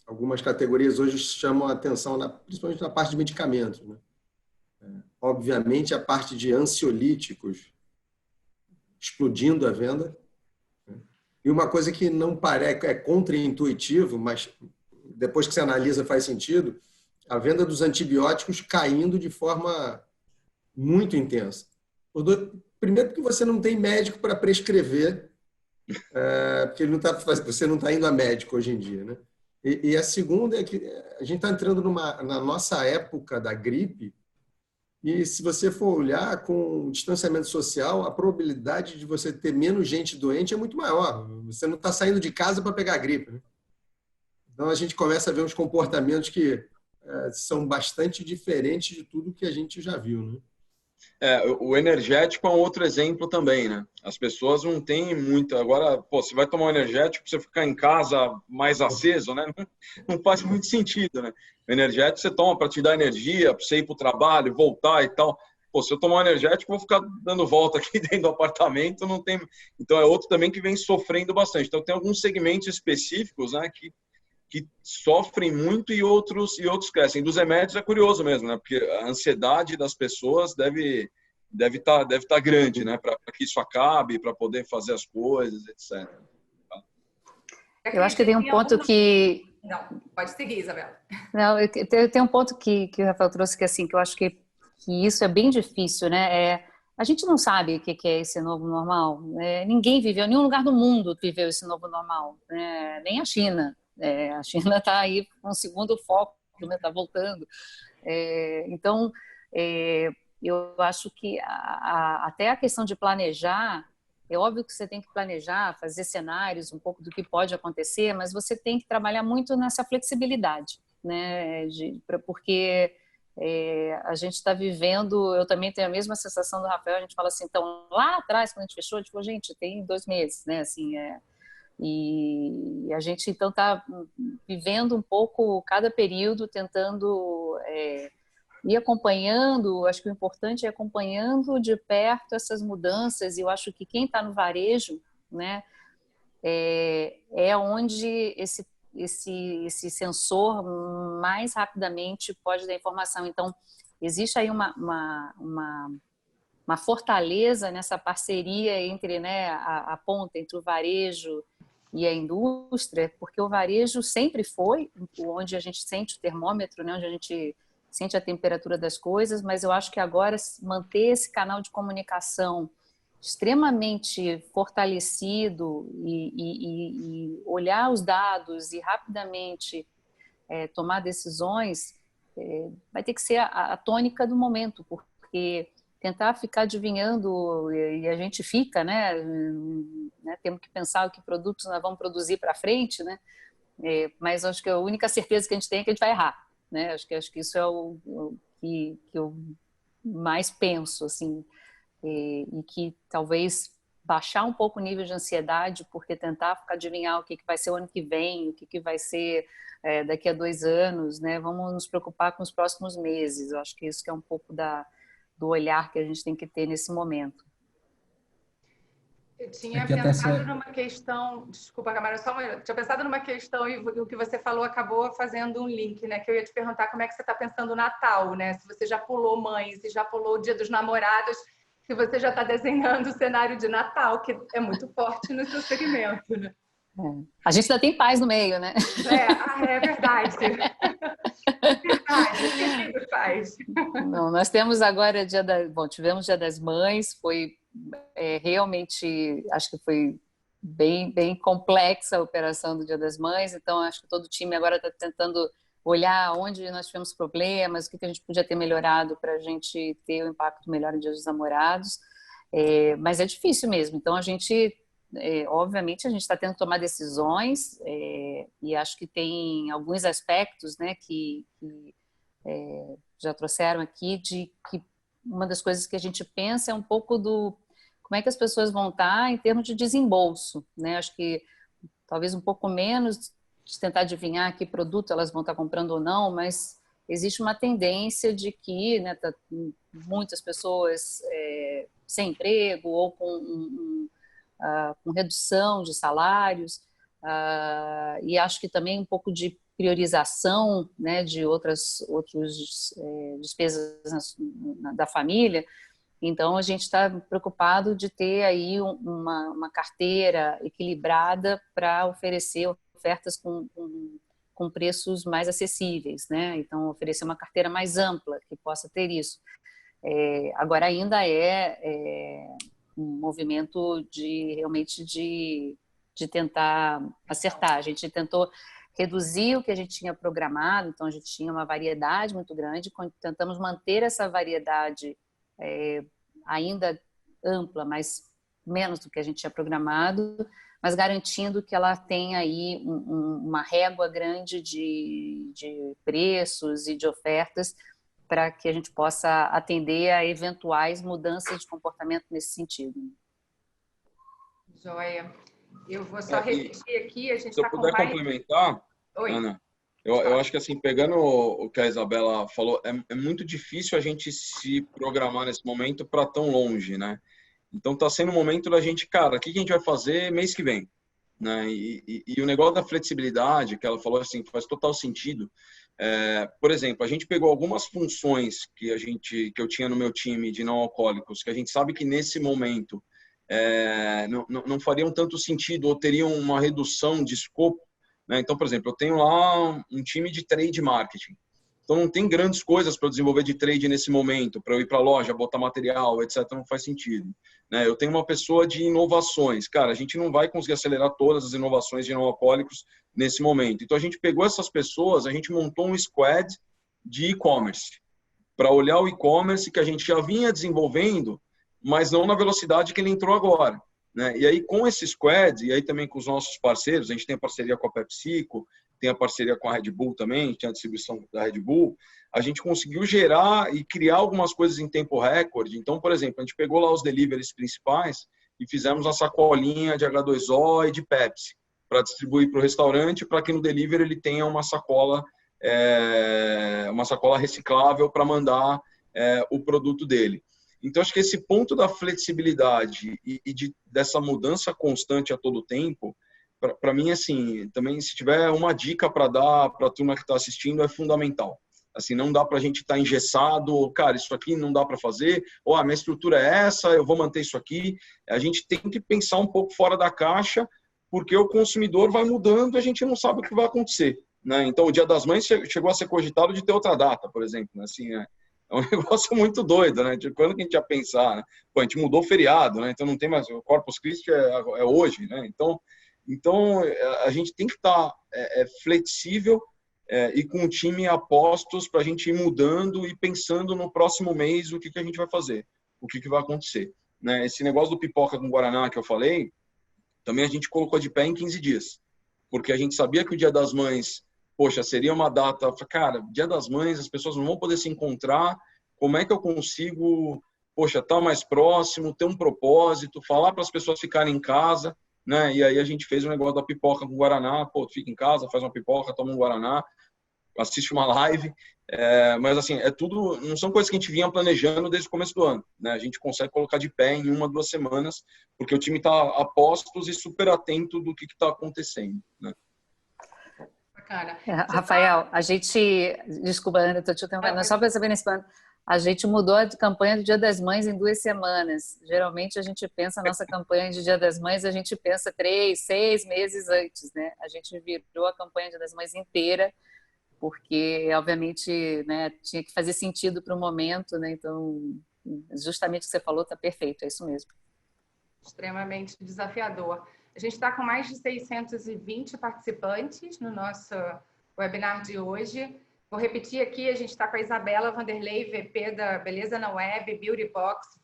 Algumas categorias hoje chamam a atenção, principalmente na parte de medicamentos, né? Obviamente, a parte de ansiolíticos explodindo a venda. E uma coisa que não parece, é contraintuitivo, mas depois que você analisa faz sentido, a venda dos antibióticos caindo de forma muito intensa. Primeiro, porque você não tem médico para prescrever, porque você não está indo a médico hoje em dia, né? E a segunda é que a gente está entrando na nossa época da gripe, e se você for olhar com o distanciamento social, a probabilidade de você ter menos gente doente é muito maior. Você não está saindo de casa para pegar a gripe, né? Então, a gente começa a ver uns comportamentos que são bastante diferentes de tudo que a gente já viu, né? O energético é um outro exemplo também, né? As pessoas não têm muito. Agora, pô, você vai tomar um energético para você ficar em casa mais aceso, né? Não faz muito sentido, né? O energético você toma para te dar energia, para você ir para o trabalho, voltar e tal. Pô, se eu tomar um energético, eu vou ficar dando volta aqui dentro do apartamento, não tem. Então é outro também que vem sofrendo bastante. Então tem alguns segmentos específicos, né, que sofrem muito e outros crescem. Dos remédios é curioso mesmo, né? Porque a ansiedade das pessoas deve tá grande, né? Para que isso acabe, para poder fazer as coisas, etc. Eu acho que tem um ponto que... Não, pode seguir, Isabela. Não, tem um ponto que o Rafael trouxe que, assim, que eu acho que isso é bem difícil, né? A gente não sabe o que é esse novo normal. Ninguém viveu, nenhum lugar do mundo viveu esse novo normal, né? Nem a China. A China está aí com um segundo foco, né? Está voltando. Então, eu acho que até a questão de planejar, é óbvio que você tem que planejar, fazer cenários um pouco do que pode acontecer, mas você tem que trabalhar muito nessa flexibilidade, né? Porque a gente está vivendo, eu também tenho a mesma sensação do Rafael, a gente fala assim, então lá atrás, quando a gente fechou, a gente falou, gente, tem 2 meses, né? Assim, e a gente então está vivendo um pouco cada período, tentando ir acompanhando. Acho que o importante é acompanhando de perto essas mudanças, e eu acho que quem está no varejo, né, é onde esse sensor mais rapidamente pode dar informação. Então, existe aí uma fortaleza nessa parceria entre, né, a ponta entre o varejo e a indústria, porque o varejo sempre foi onde a gente sente o termômetro, né, onde a gente sente a temperatura das coisas, mas eu acho que agora manter esse canal de comunicação extremamente fortalecido e olhar os dados e rapidamente tomar decisões vai ter que ser a tônica do momento, porque tentar ficar adivinhando, e a gente fica, né, temos que pensar o que produtos nós vamos produzir para frente, né, mas acho que a única certeza que a gente tem é que a gente vai errar, né, acho que isso é o que eu mais penso, assim, e que talvez baixar um pouco o nível de ansiedade, porque tentar ficar adivinhar o que vai ser o ano que vem, o que vai ser daqui a 2 anos, né, vamos nos preocupar com os próximos meses. Eu acho que isso que é um pouco do olhar que a gente tem que ter nesse momento. Eu tinha pensado numa questão, desculpa, Camara, só um minuto. Tinha pensado numa questão e o que você falou acabou fazendo um link, né? Que eu ia te perguntar como é que você está pensando o Natal, né? Se você já pulou mãe, se já pulou o Dia dos Namorados, se você já está desenhando o cenário de Natal, que é muito forte no seu segmento, né? A gente ainda tem paz no meio, né? É verdade. Verdade, paz. Não, nós temos agora tivemos Dia das Mães, foi realmente, acho que foi bem complexa a operação do Dia das Mães, então acho que todo o time agora está tentando olhar onde nós tivemos problemas, o que a gente podia ter melhorado para a gente ter um impacto melhor no Dia dos Namorados, mas é difícil mesmo, então a gente, obviamente, a gente está tendo que tomar decisões, e acho que tem alguns aspectos, né, que já trouxeram aqui, de que uma das coisas que a gente pensa é um pouco como é que as pessoas vão estar em termos de desembolso, né? Acho que talvez um pouco menos de tentar adivinhar que produto elas vão estar comprando ou não, mas existe uma tendência de que, né, tá muitas pessoas sem emprego ou com redução de salários, e acho que também um pouco de priorização, né, de outras despesas da família. Então, a gente está preocupado de ter aí uma carteira equilibrada para oferecer ofertas com preços mais acessíveis, né? Então, oferecer uma carteira mais ampla que possa ter isso. Agora, ainda um movimento realmente de tentar acertar. A gente tentou reduzir o que a gente tinha programado, então a gente tinha uma variedade muito grande, tentamos manter essa variedade ainda ampla, mas menos do que a gente tinha programado, mas garantindo que ela tenha aí uma régua grande de preços e de ofertas para que a gente possa atender a eventuais mudanças de comportamento nesse sentido. Joia. Eu vou só repetir aqui, a gente se eu está com puder mais... complementar, Oi. Ana, eu acho que assim, pegando o que a Isabela falou, é muito difícil a gente se programar nesse momento para tão longe, né? Então está sendo o momento da gente, cara, o que a gente vai fazer mês que vem? Né? E o negócio da flexibilidade, que ela falou assim, faz total sentido. Por exemplo, a gente pegou algumas funções que eu tinha no meu time de não alcoólicos, que a gente sabe que nesse momento não fariam tanto sentido ou teriam uma redução de escopo. Né? Então, por exemplo, eu tenho lá um time de trade marketing. Então, não tem grandes coisas para eu desenvolver de trade nesse momento, para eu ir para a loja, botar material, etc. Não faz sentido. Né? Eu tenho uma pessoa de inovações. Cara, a gente não vai conseguir acelerar todas as inovações de não alcoólicos nesse momento. Então, a gente pegou essas pessoas, a gente montou um squad de e-commerce para olhar o e-commerce que a gente já vinha desenvolvendo, mas não na velocidade que ele entrou agora. Né? E aí, com esse squad, e aí também com os nossos parceiros, a gente tem a parceria com a PepsiCo, tem a parceria com a Red Bull também, tem a distribuição da Red Bull, a gente conseguiu gerar e criar algumas coisas em tempo recorde. Então, por exemplo, a gente pegou lá os deliveries principais e fizemos uma sacolinha de H2O e de Pepsi para distribuir para o restaurante, para que no delivery ele tenha uma sacola reciclável para mandar o produto dele. Então, acho que esse ponto da flexibilidade dessa mudança constante a todo tempo, para mim, assim, também se tiver uma dica para dar para a turma que está assistindo, é fundamental. Assim, não dá para a gente estar engessado, cara, isso aqui não dá para fazer, ou a minha estrutura é essa, eu vou manter isso aqui. A gente tem que pensar um pouco fora da caixa, porque o consumidor vai mudando e a gente não sabe o que vai acontecer. Né? Então, o Dia das Mães chegou a ser cogitado de ter outra data, por exemplo. Né? Assim, é um negócio muito doido, né? Tipo, quando que a gente ia pensar, né? Pô, a gente mudou o feriado, né? Então não tem mais, o Corpus Christi é hoje, né? Então a gente tem que estar flexível e com o time a postos para a gente ir mudando e pensando no próximo mês o que a gente vai fazer, o que vai acontecer. Né? Esse negócio do pipoca com Guaraná que eu falei, também a gente colocou de pé em 15 dias, porque a gente sabia que o Dia das Mães, poxa, seria uma data, cara, Dia das Mães, as pessoas não vão poder se encontrar, como é que eu consigo, poxa, estar mais próximo, ter um propósito, falar para as pessoas ficarem em casa, né? E aí a gente fez o negócio da pipoca com Guaraná, pô, fica em casa, faz uma pipoca, toma um Guaraná, assiste uma live, mas assim, tudo, não são coisas que a gente vinha planejando desde o começo do ano, né? A gente consegue colocar de pé em 1, 2 semanas, porque o time está a postos e super atento do que está acontecendo, né? Bacana. Rafael, a gente, desculpa, Ana, estou te interrompendo, só para saber nesse plano, a gente mudou a campanha do Dia das Mães em 2 semanas. Geralmente a gente pensa a nossa campanha de Dia das Mães, a gente pensa 3, 6 meses antes, né? A gente virou a campanha de Dia das Mães inteira, porque obviamente, né, tinha que fazer sentido para o momento, né? Então, justamente o que você falou está perfeito, é isso mesmo. Extremamente desafiador. A gente está com mais de 620 participantes no nosso webinar de hoje. Vou repetir aqui, a gente está com a Isabela Vanderlei, VP da Beleza na Web, Beauty Box,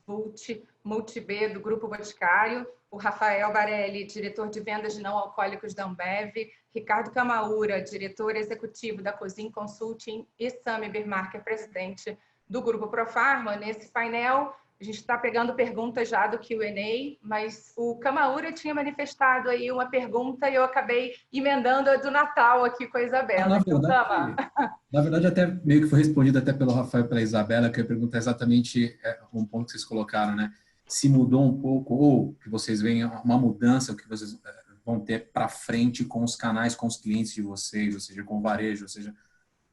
Multi-B do Grupo Boticário, o Rafael Barelli, diretor de vendas de não alcoólicos da Ambev, Ricardo Camaura, diretor executivo da Cosim Consulting, e Sami Birmarker, presidente do Grupo Profarma. Nesse painel, a gente está pegando perguntas já do Q&A, mas o Camaura tinha manifestado aí uma pergunta e eu acabei emendando a do Natal aqui com a Isabela. Na verdade, até meio que foi respondido até pelo Rafael e pela Isabela, que a pergunta é exatamente um ponto que vocês colocaram, né? Se mudou um pouco, ou que vocês veem uma mudança, o que vocês vão ter para frente com os canais, com os clientes de vocês, ou seja, com o varejo, ou seja,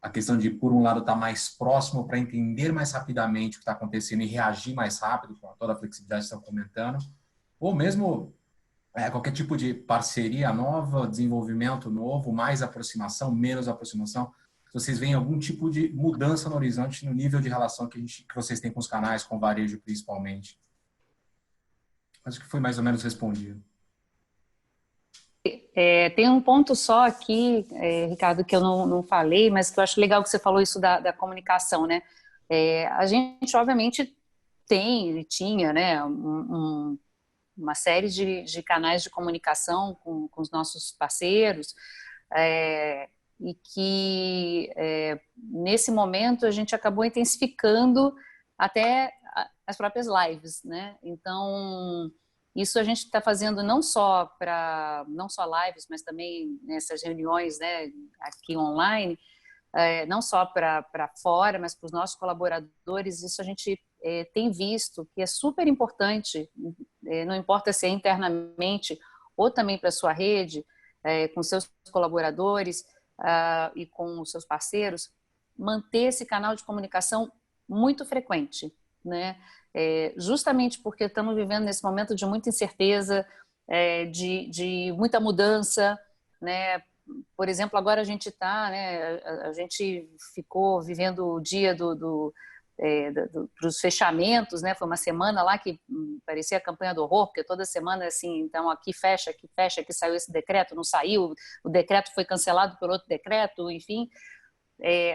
a questão de, por um lado, estar mais próximo para entender mais rapidamente o que está acontecendo e reagir mais rápido, com toda a flexibilidade que estão comentando, ou mesmo qualquer tipo de parceria nova, desenvolvimento novo, mais aproximação, menos aproximação. Vocês veem algum tipo de mudança no horizonte, no nível de relação que vocês têm com os canais, com o varejo principalmente? Acho que foi mais ou menos respondido. Tem um ponto só aqui, Ricardo, que eu não falei, mas que eu acho legal que você falou isso da comunicação, né? A gente, obviamente, tinha, né, uma série de canais de comunicação com os nossos parceiros, e que nesse momento a gente acabou intensificando até as próprias lives, né? Então isso a gente está fazendo não só lives, mas também nessas reuniões, né, aqui online, não só para fora, mas para os nossos colaboradores. Isso a gente tem visto que é super importante, não importa se é internamente ou também para a sua rede, com seus colaboradores e com os seus parceiros, manter esse canal de comunicação muito frequente, né? Justamente porque estamos vivendo nesse momento de muita incerteza, de muita mudança, né? Por exemplo, agora a gente está, né? A gente ficou vivendo o dia dos fechamentos, né? Foi uma semana lá que parecia a campanha do horror, porque toda semana assim, então aqui fecha, aqui saiu esse decreto, não saiu, o decreto foi cancelado por outro decreto, enfim.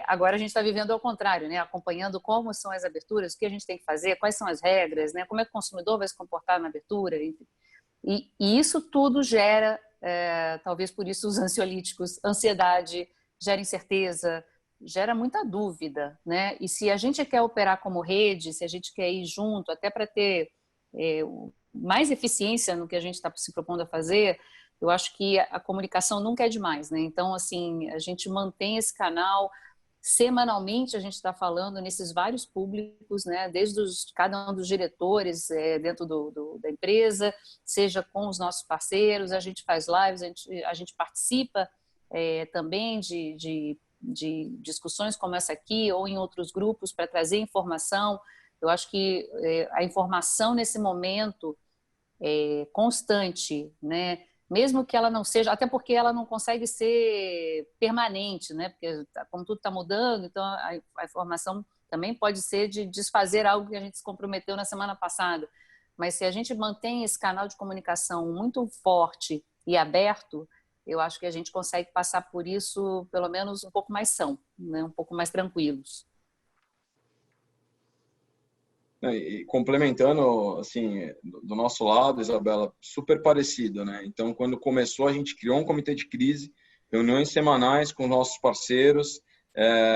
Agora a gente está vivendo ao contrário, né? Acompanhando como são as aberturas, o que a gente tem que fazer, quais são as regras, né? Como é que o consumidor vai se comportar na abertura. E isso tudo gera, talvez por isso os ansiolíticos, ansiedade, gera incerteza, gera muita dúvida, né? E se a gente quer operar como rede, se a gente quer ir junto, até para ter mais eficiência no que a gente está se propondo a fazer, eu acho que a comunicação nunca é demais, né? Então, assim, a gente mantém esse canal. Semanalmente, a gente está falando nesses vários públicos, né? Desde cada um dos diretores dentro da empresa, seja com os nossos parceiros, a gente faz lives, a gente participa também de discussões como essa aqui ou em outros grupos para trazer informação. Eu acho que a informação nesse momento constante, né? Mesmo que ela não seja, até porque ela não consegue ser permanente, né? Porque como tudo está mudando, então a informação também pode ser de desfazer algo que a gente se comprometeu na semana passada. Mas se a gente mantém esse canal de comunicação muito forte e aberto, eu acho que a gente consegue passar por isso pelo menos um pouco mais são, né? Um pouco mais tranquilos. E complementando, assim, do nosso lado, Isabela, super parecido, né? Então, quando começou, a gente criou um comitê de crise, reuniões semanais com nossos parceiros,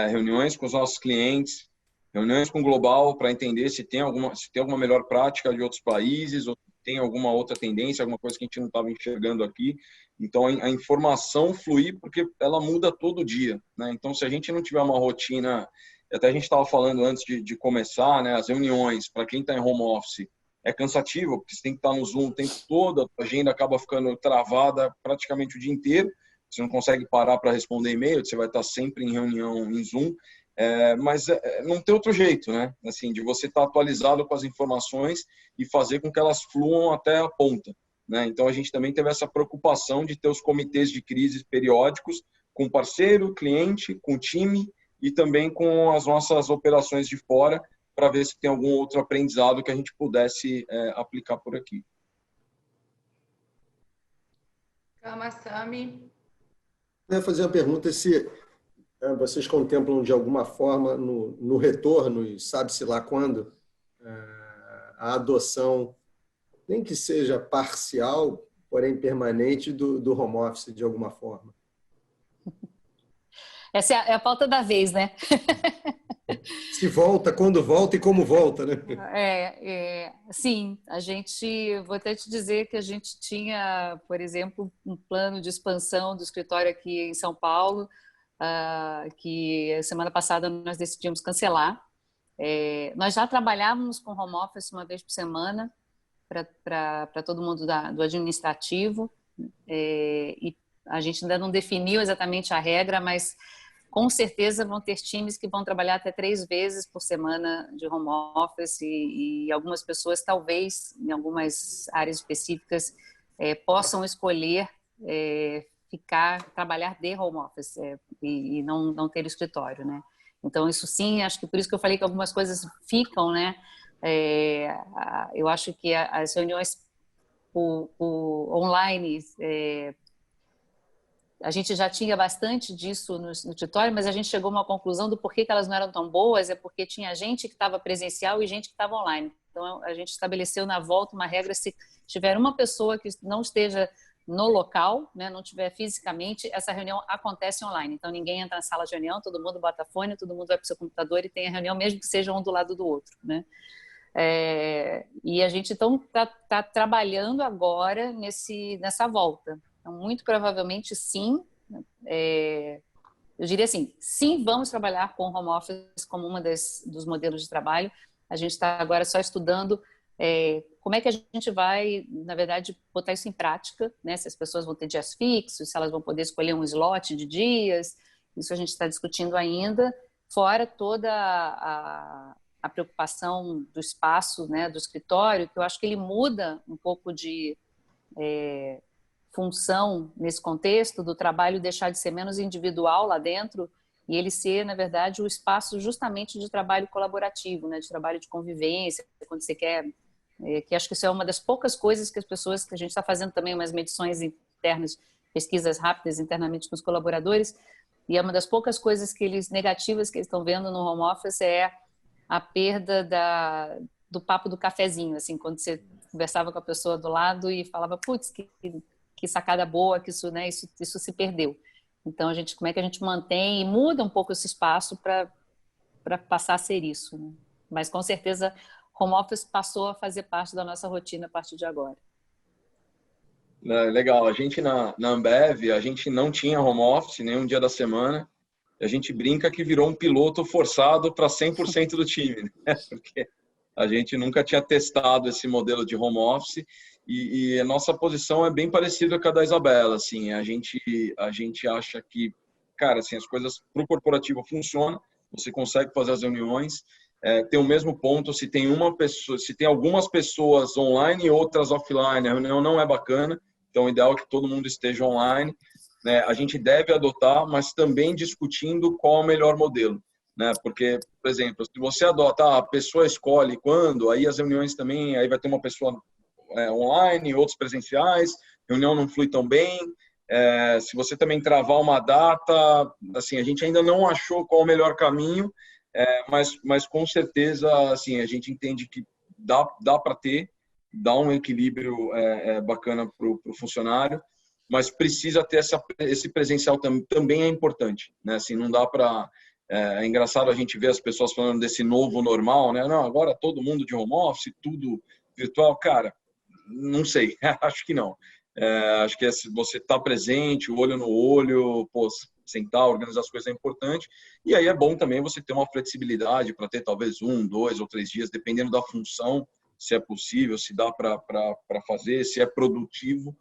reuniões com os nossos clientes, reuniões com o Global para entender se tem alguma melhor prática de outros países ou tem alguma outra tendência, alguma coisa que a gente não estava enxergando aqui. Então, a informação fluir, porque ela muda todo dia, né? Então, se a gente não tiver uma rotina... Até a gente estava falando antes de começar, né, as reuniões, para quem está em home office, é cansativo, porque você tem que estar no Zoom o tempo todo, a agenda acaba ficando travada praticamente o dia inteiro, você não consegue parar para responder e-mail, você vai estar sempre em reunião em Zoom, mas não tem outro jeito, né, assim, de você estar atualizado com as informações e fazer com que elas fluam até a ponta, né? Então, a gente também teve essa preocupação de ter os comitês de crise periódicos com parceiro, cliente, com time, e também com as nossas operações de fora, para ver se tem algum outro aprendizado que a gente pudesse aplicar por aqui. Calma, Sami. Eu ia fazer uma pergunta se vocês contemplam de alguma forma no retorno, e sabe-se lá quando, a adoção, nem que seja parcial, porém permanente, do home office de alguma forma. Essa é a pauta da vez, né? Se volta, quando volta e como volta, né? Sim, vou até te dizer que a gente tinha, por exemplo, um plano de expansão do escritório aqui em São Paulo, que semana passada nós decidimos cancelar. Nós já trabalhávamos com home office uma vez por semana para todo mundo do administrativo, e a gente ainda não definiu exatamente a regra, mas com certeza vão ter times que vão trabalhar até 3 vezes por semana de home office e algumas pessoas, talvez, em algumas áreas específicas, possam escolher trabalhar de home office e não ter escritório, né? Então, isso sim, acho que por isso que eu falei que algumas coisas ficam, né? Eu acho que as reuniões online... a gente já tinha bastante disso no escritório, mas a gente chegou a uma conclusão do porquê que elas não eram tão boas, porque tinha gente que estava presencial e gente que estava online. Então, a gente estabeleceu na volta uma regra: se tiver uma pessoa que não esteja no local, né, não estiver fisicamente, essa reunião acontece online. Então, ninguém entra na sala de reunião, todo mundo bota fone, todo mundo vai para o seu computador e tem a reunião, mesmo que seja um do lado do outro, né? E a gente, então, tá trabalhando agora nessa volta. Então, muito provavelmente, sim, eu diria assim, sim, vamos trabalhar com home office como dos modelos de trabalho. A gente está agora só estudando como é que a gente vai, na verdade, botar isso em prática, né? Se as pessoas vão ter dias fixos, se elas vão poder escolher um slot de dias, isso a gente está discutindo ainda, fora toda a preocupação do espaço, né, do escritório, que eu acho que ele muda um pouco de função nesse contexto do trabalho deixar de ser menos individual lá dentro e ele ser, na verdade, o espaço justamente de trabalho colaborativo, né, de trabalho de convivência, quando você quer, que acho que isso é uma das poucas coisas que a gente está fazendo também umas medições internas, pesquisas rápidas internamente com os colaboradores, e é uma das poucas coisas negativas que eles estão vendo no home office é a perda do papo do cafezinho, assim, quando você conversava com a pessoa do lado e falava, putz, que sacada boa, que isso, né, isso se perdeu. Então, como é que a gente mantém e muda um pouco esse espaço para passar a ser isso, né? Mas, com certeza, home office passou a fazer parte da nossa rotina a partir de agora. Legal. A gente, na Ambev, a gente não tinha home office nenhum dia da semana. A gente brinca que virou um piloto forçado para 100% do time, né? Porque a gente nunca tinha testado esse modelo de home office e a nossa posição é bem parecida com a da Isabela. Assim, a gente acha que, cara, assim, as coisas para o corporativo funcionam, você consegue fazer as reuniões, tem o mesmo ponto, se tem algumas pessoas online e outras offline, a reunião não é bacana, então o ideal é que todo mundo esteja online. Né, a gente deve adotar, mas também discutindo qual é o melhor modelo. Né? Porque, por exemplo, se você adota, a pessoa escolhe quando, aí as reuniões também, aí vai ter uma pessoa online, outros presenciais, reunião não flui tão bem. Se você também travar uma data, assim, a gente ainda não achou qual é o melhor caminho, mas com certeza, assim, a gente entende que dá para dá um equilíbrio bacana para o funcionário, mas precisa ter esse presencial também é importante, né? Assim, não dá para é engraçado a gente ver as pessoas falando desse novo normal, né? Não, agora todo mundo de home office, tudo virtual, cara. Não sei, acho que não. Acho que se você está presente, o olho no olho, pô, sentar, organizar as coisas é importante. E aí é bom também você ter uma flexibilidade para ter talvez 1, 2 ou 3 dias, dependendo da função, se é possível, se dá para fazer, se é produtivo.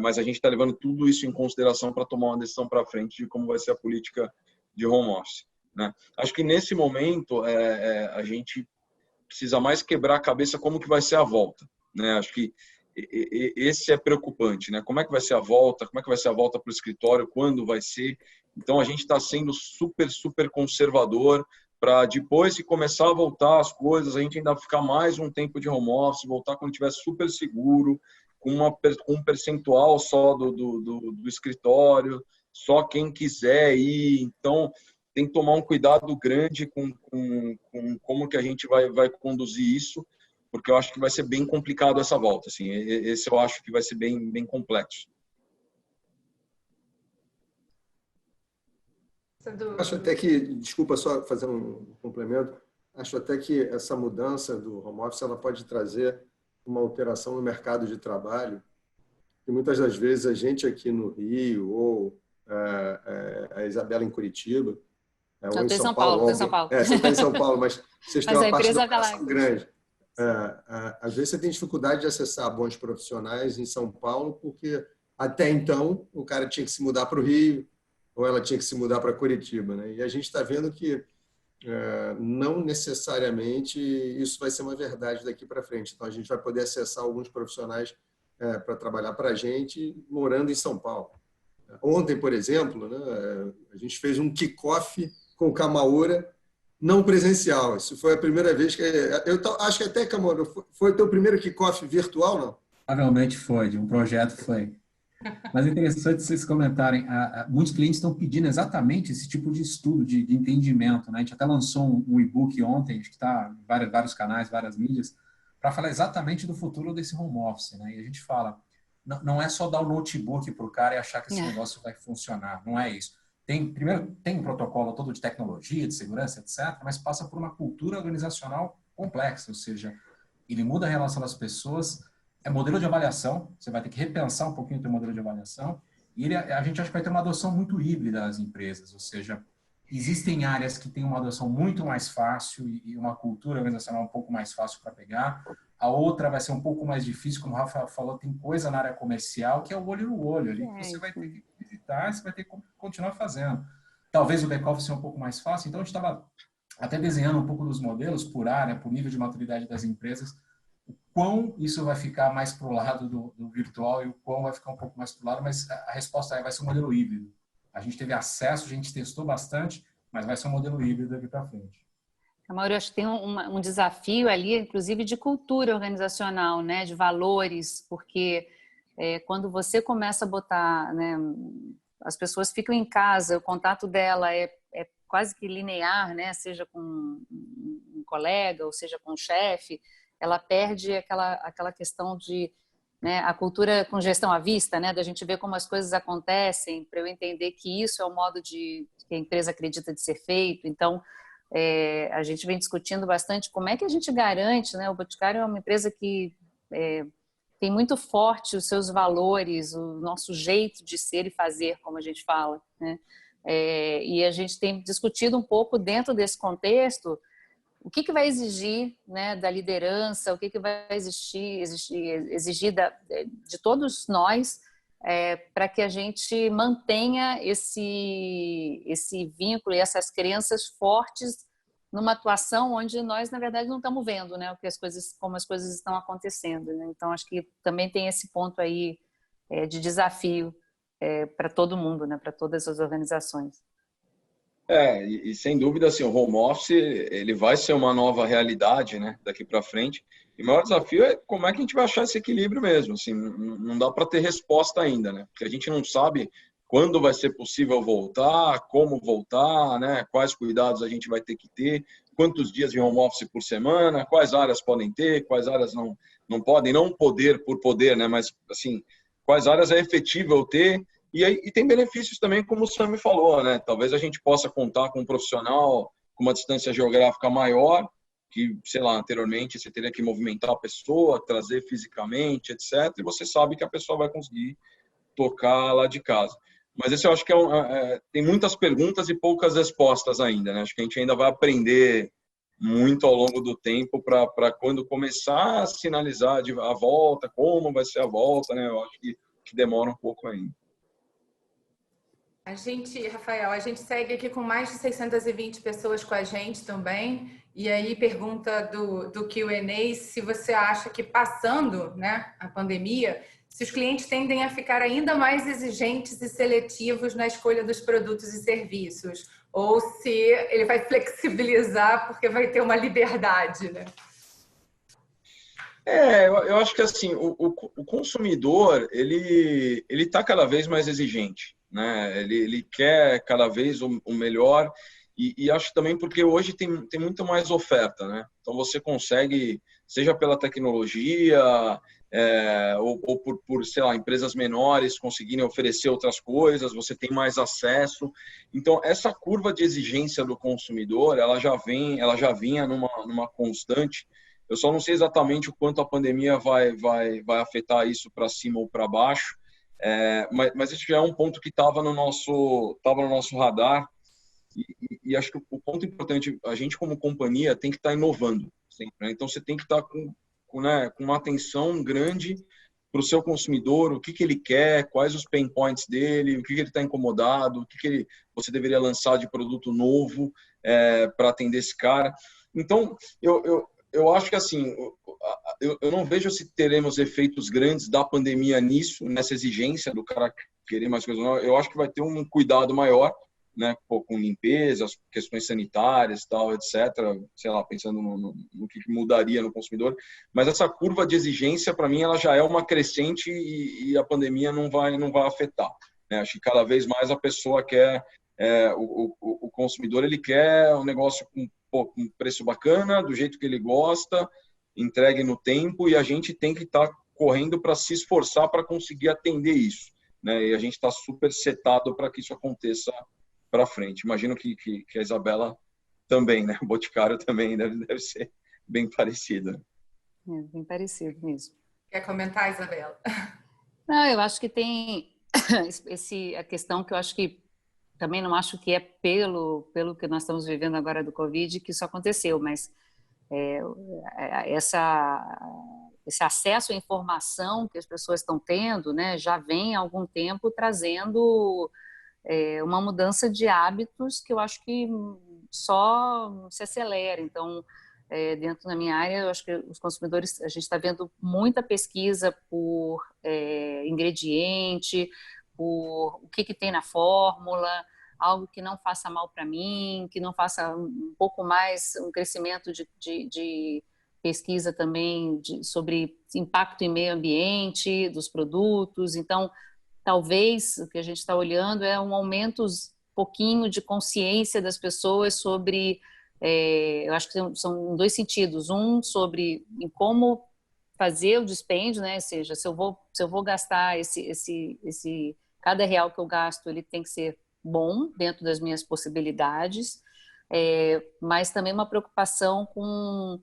Mas a gente está levando tudo isso em consideração para tomar uma decisão para frente de como vai ser a política de home office. Né? Acho que nesse momento a gente precisa mais quebrar a cabeça como que vai ser a volta. Né? Acho que esse é preocupante. Né? Como é que vai ser a volta? Como é que vai ser a volta para o escritório? Quando vai ser? Então, a gente está sendo super, super conservador para depois que começar a voltar as coisas, a gente ainda ficar mais um tempo de home office, voltar quando estiver super seguro, com um percentual só do escritório, só quem quiser ir. Então, tem que tomar um cuidado grande com como que a gente vai conduzir isso, porque eu acho que vai ser bem complicado essa volta. Assim, esse eu acho que vai ser bem, bem complexo. Acho até que, desculpa só fazer um complemento, acho até que essa mudança do home office ela pode trazer uma alteração no mercado de trabalho, que muitas das vezes a gente aqui no Rio, ou a Isabela em Curitiba, ou em São Paulo. São Paulo. Você está em São Paulo, mas vocês têm uma parte da operação grande. grande. Às vezes você tem dificuldade de acessar bons profissionais em São Paulo, porque até então o cara tinha que se mudar para o Rio, ou ela tinha que se mudar para Curitiba. Né? E a gente está vendo que não necessariamente isso vai ser uma verdade daqui para frente. Então, a gente vai poder acessar alguns profissionais para trabalhar para a gente morando em São Paulo. Ontem, por exemplo, né, a gente fez um kick-off com o Camaura não presencial. Isso foi a primeira vez que... Eu acho que até, Camaura, foi o teu primeiro kick-off virtual, não? Provavelmente foi, de um projeto foi. Mas é interessante vocês comentarem, muitos clientes estão pedindo exatamente esse tipo de estudo, de entendimento. Né? A gente até lançou um e-book ontem, que está em vários canais, várias mídias, para falar exatamente do futuro desse home office. Né? E a gente fala, não é só dar o notebook para o cara e achar que esse negócio vai funcionar. Não é isso. Primeiro, tem um protocolo todo de tecnologia, de segurança, etc., mas passa por uma cultura organizacional complexa, ou seja, ele muda a relação das pessoas, é modelo de avaliação, você vai ter que repensar um pouquinho o teu modelo de avaliação, e a gente acha que vai ter uma adoção muito híbrida das empresas, ou seja, existem áreas que têm uma adoção muito mais fácil e uma cultura organizacional um pouco mais fácil para pegar, a outra vai ser um pouco mais difícil, como o Rafa falou, tem coisa na área comercial que é o olho no olho, ali, que você vai ter que visitar, você vai ter que continuar fazendo. Talvez o back-office seja um pouco mais fácil, então a gente estava até desenhando um pouco dos modelos por área, por nível de maturidade das empresas, o quão isso vai ficar mais para o lado do virtual e o quão vai ficar um pouco mais para o lado, mas a resposta vai ser um modelo híbrido. A gente teve acesso, a gente testou bastante, mas vai ser um modelo híbrido daqui para frente. Mauro, acho que tem um desafio ali, inclusive de cultura organizacional, né, de valores, porque quando você começa a botar, né, as pessoas ficam em casa, o contato dela é quase que linear, né, seja com um colega ou seja com um chefe, ela perde aquela questão de, né, a cultura com gestão à vista, né, da gente ver como as coisas acontecem, para eu entender que isso é o modo que a empresa acredita de ser feito. Então, a gente vem discutindo bastante como é que a gente garante, né? O Boticário é uma empresa que tem muito forte os seus valores, o nosso jeito de ser e fazer, como a gente fala, né? E a gente tem discutido um pouco dentro desse contexto o que vai exigir, né, da liderança, o que vai exigir de todos nós para que a gente mantenha esse vínculo e essas crenças fortes numa atuação onde nós, na verdade, não estamos vendo, né, como as coisas estão acontecendo, né? Então, acho que também tem esse ponto aí de desafio para todo mundo, né, para todas as organizações. E sem dúvida, assim, o home office ele vai ser uma nova realidade, né, daqui para frente. E o maior desafio é como é que a gente vai achar esse equilíbrio mesmo. Assim, não dá para ter resposta ainda, né? Porque a gente não sabe quando vai ser possível voltar, como voltar, né? Quais cuidados a gente vai ter que ter, quantos dias de home office por semana, quais áreas podem ter, quais áreas não podem, não poder por poder, né? Mas, assim, quais áreas é efetivo ter. E tem benefícios também, como o Sami falou, né? Talvez a gente possa contar com um profissional com uma distância geográfica maior, que, sei lá, anteriormente você teria que movimentar a pessoa, trazer fisicamente, etc. E você sabe que a pessoa vai conseguir tocar lá de casa. Mas esse eu acho que tem muitas perguntas e poucas respostas ainda, né? Acho que a gente ainda vai aprender muito ao longo do tempo para quando começar a sinalizar a volta, como vai ser a volta, né? Eu acho que demora um pouco ainda. Rafael, a gente segue aqui com mais de 620 pessoas com a gente também. E aí pergunta do Q&A se você acha que passando, né, a pandemia, se os clientes tendem a ficar ainda mais exigentes e seletivos na escolha dos produtos e serviços, ou se ele vai flexibilizar porque vai ter uma liberdade, né? Eu acho que assim, o consumidor, ele está cada vez mais exigente, né? Ele quer cada vez o melhor e acho também porque hoje tem muito mais oferta, né? Então você consegue, seja pela tecnologia ou por, sei lá, empresas menores conseguirem oferecer outras coisas, você tem mais acesso. Então essa curva de exigência do consumidor, ela já vinha numa constante. Eu só não sei exatamente o quanto a pandemia vai afetar isso para cima ou para baixo, mas isso já é um ponto que estava no nosso radar e acho que o ponto importante, a gente como companhia tem que estar inovando sempre, né? Então você tem que estar com uma atenção grande para o seu consumidor, o que ele quer, quais os pain points dele, o que ele está incomodado, o que você deveria lançar de produto novo para atender esse cara. Então, eu acho que assim, eu não vejo se teremos efeitos grandes da pandemia nessa exigência do cara querer mais coisas. Eu acho que vai ter um cuidado maior, né, com limpeza, as questões sanitárias, tal, etc. Sei lá, pensando no que mudaria no consumidor. Mas essa curva de exigência, para mim, ela já é uma crescente e a pandemia não vai afetar, né? Acho que cada vez mais a pessoa quer, o consumidor, ele quer um negócio com um preço bacana, do jeito que ele gosta, entregue no tempo, e a gente tem que estar correndo para se esforçar para conseguir atender isso, né? E a gente está super setado para que isso aconteça para frente. Imagino que a Isabela também, né? O Boticário também deve ser bem parecido. É bem parecido mesmo. Quer comentar, Isabela? Não, eu acho que tem a questão que eu acho que também não acho que é pelo que nós estamos vivendo agora do Covid que isso aconteceu, mas esse acesso à informação que as pessoas estão tendo, né, já vem há algum tempo trazendo uma mudança de hábitos que eu acho que só se acelera. Então, dentro da minha área, eu acho que os consumidores, a gente está vendo muita pesquisa por ingrediente, por o que tem na fórmula, algo que não faça mal para mim, que não faça um pouco mais um crescimento de pesquisa também sobre impacto em meio ambiente dos produtos. Então, talvez o que a gente está olhando é um aumento pouquinho de consciência das pessoas sobre, eu acho que são dois sentidos, um sobre em como fazer o dispêndio, né? Ou seja, se eu vou gastar cada real que eu gasto, ele tem que ser bom dentro das minhas possibilidades, mas também uma preocupação com,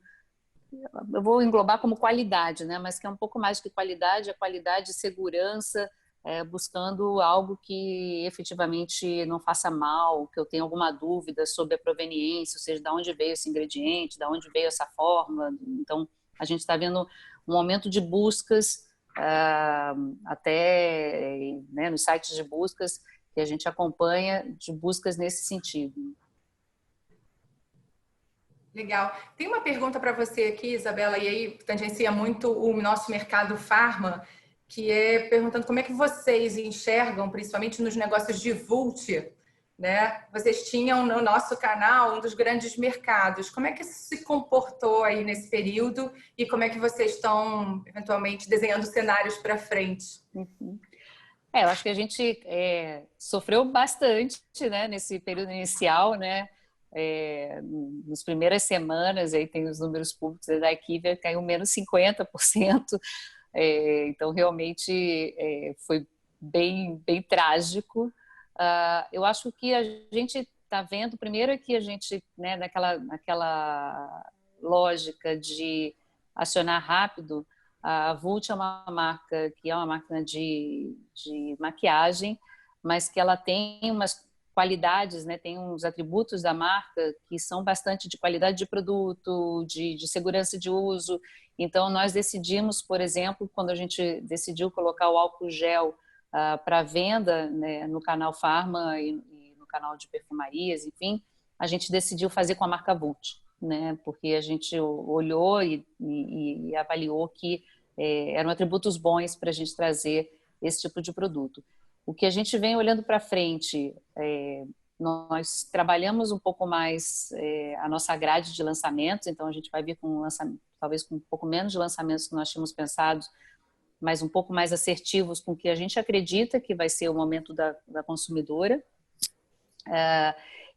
eu vou englobar como qualidade, né? Mas que é um pouco mais que qualidade, é qualidade e segurança, buscando algo que efetivamente não faça mal, que eu tenha alguma dúvida sobre a proveniência, ou seja, de onde veio esse ingrediente, de onde veio essa fórmula. Então, a gente está vendo um aumento de buscas, até, né, nos sites de buscas que a gente acompanha, de buscas nesse sentido. Legal. Tem uma pergunta para você aqui, Isabela, e aí tangencia muito o nosso mercado farma, que é perguntando como é que vocês enxergam, principalmente nos negócios de Vult, né? Vocês tinham no nosso canal um dos grandes mercados. Como é que isso se comportou aí nesse período e como é que vocês estão, eventualmente, desenhando cenários para frente? Uhum. Eu acho que a gente sofreu bastante, né, nesse período inicial, né? Nas primeiras semanas, aí tem os números públicos da Equivia, caiu menos 50%. Então, realmente foi bem trágico. Eu acho que a gente está vendo, primeiro, é que a gente, né, naquela lógica de acionar rápido, a Vult é uma marca que é uma máquina de maquiagem, mas que ela tem umas qualidades, né, tem uns atributos da marca que são bastante de qualidade de produto, de segurança de uso. Então, nós decidimos, por exemplo, quando a gente decidiu colocar o álcool gel para venda, né, no canal Farma e no canal de perfumarias, enfim, a gente decidiu fazer com a marca Vult, né, porque a gente olhou e avaliou que eram atributos bons para a gente trazer esse tipo de produto. O que a gente vem olhando para frente, nós trabalhamos um pouco mais a nossa grade de lançamentos, então a gente vai vir com talvez com um pouco menos de lançamentos que nós tínhamos pensado, mas um pouco mais assertivos com o que a gente acredita que vai ser o momento da consumidora.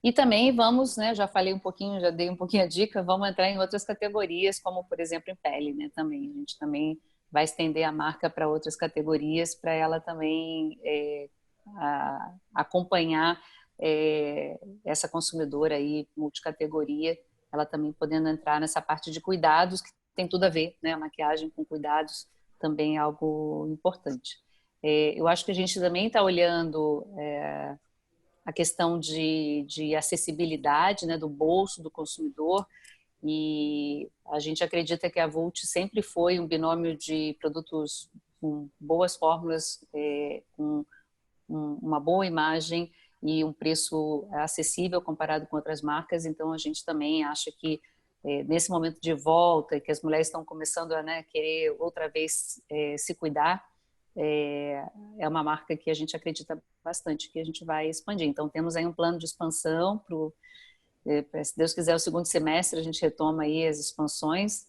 E também vamos, né, já falei um pouquinho, já dei um pouquinho a dica, vamos entrar em outras categorias, como por exemplo em pele, né, também. A gente também vai estender a marca para outras categorias, para ela também acompanhar essa consumidora aí multicategoria, ela também podendo entrar nessa parte de cuidados, que tem tudo a ver, né, a maquiagem com cuidados também é algo importante. Eu acho que a gente também está olhando a questão de acessibilidade, né, do bolso do consumidor, e a gente acredita que a Vult sempre foi um binômio de produtos com boas fórmulas, com uma boa imagem e um preço acessível comparado com outras marcas. Então, a gente também acha que nesse momento de volta, que as mulheres estão começando a, né, querer outra vez se cuidar, é uma marca que a gente acredita bastante que a gente vai expandir. Então, temos aí um plano de expansão se Deus quiser, o segundo semestre a gente retoma aí as expansões,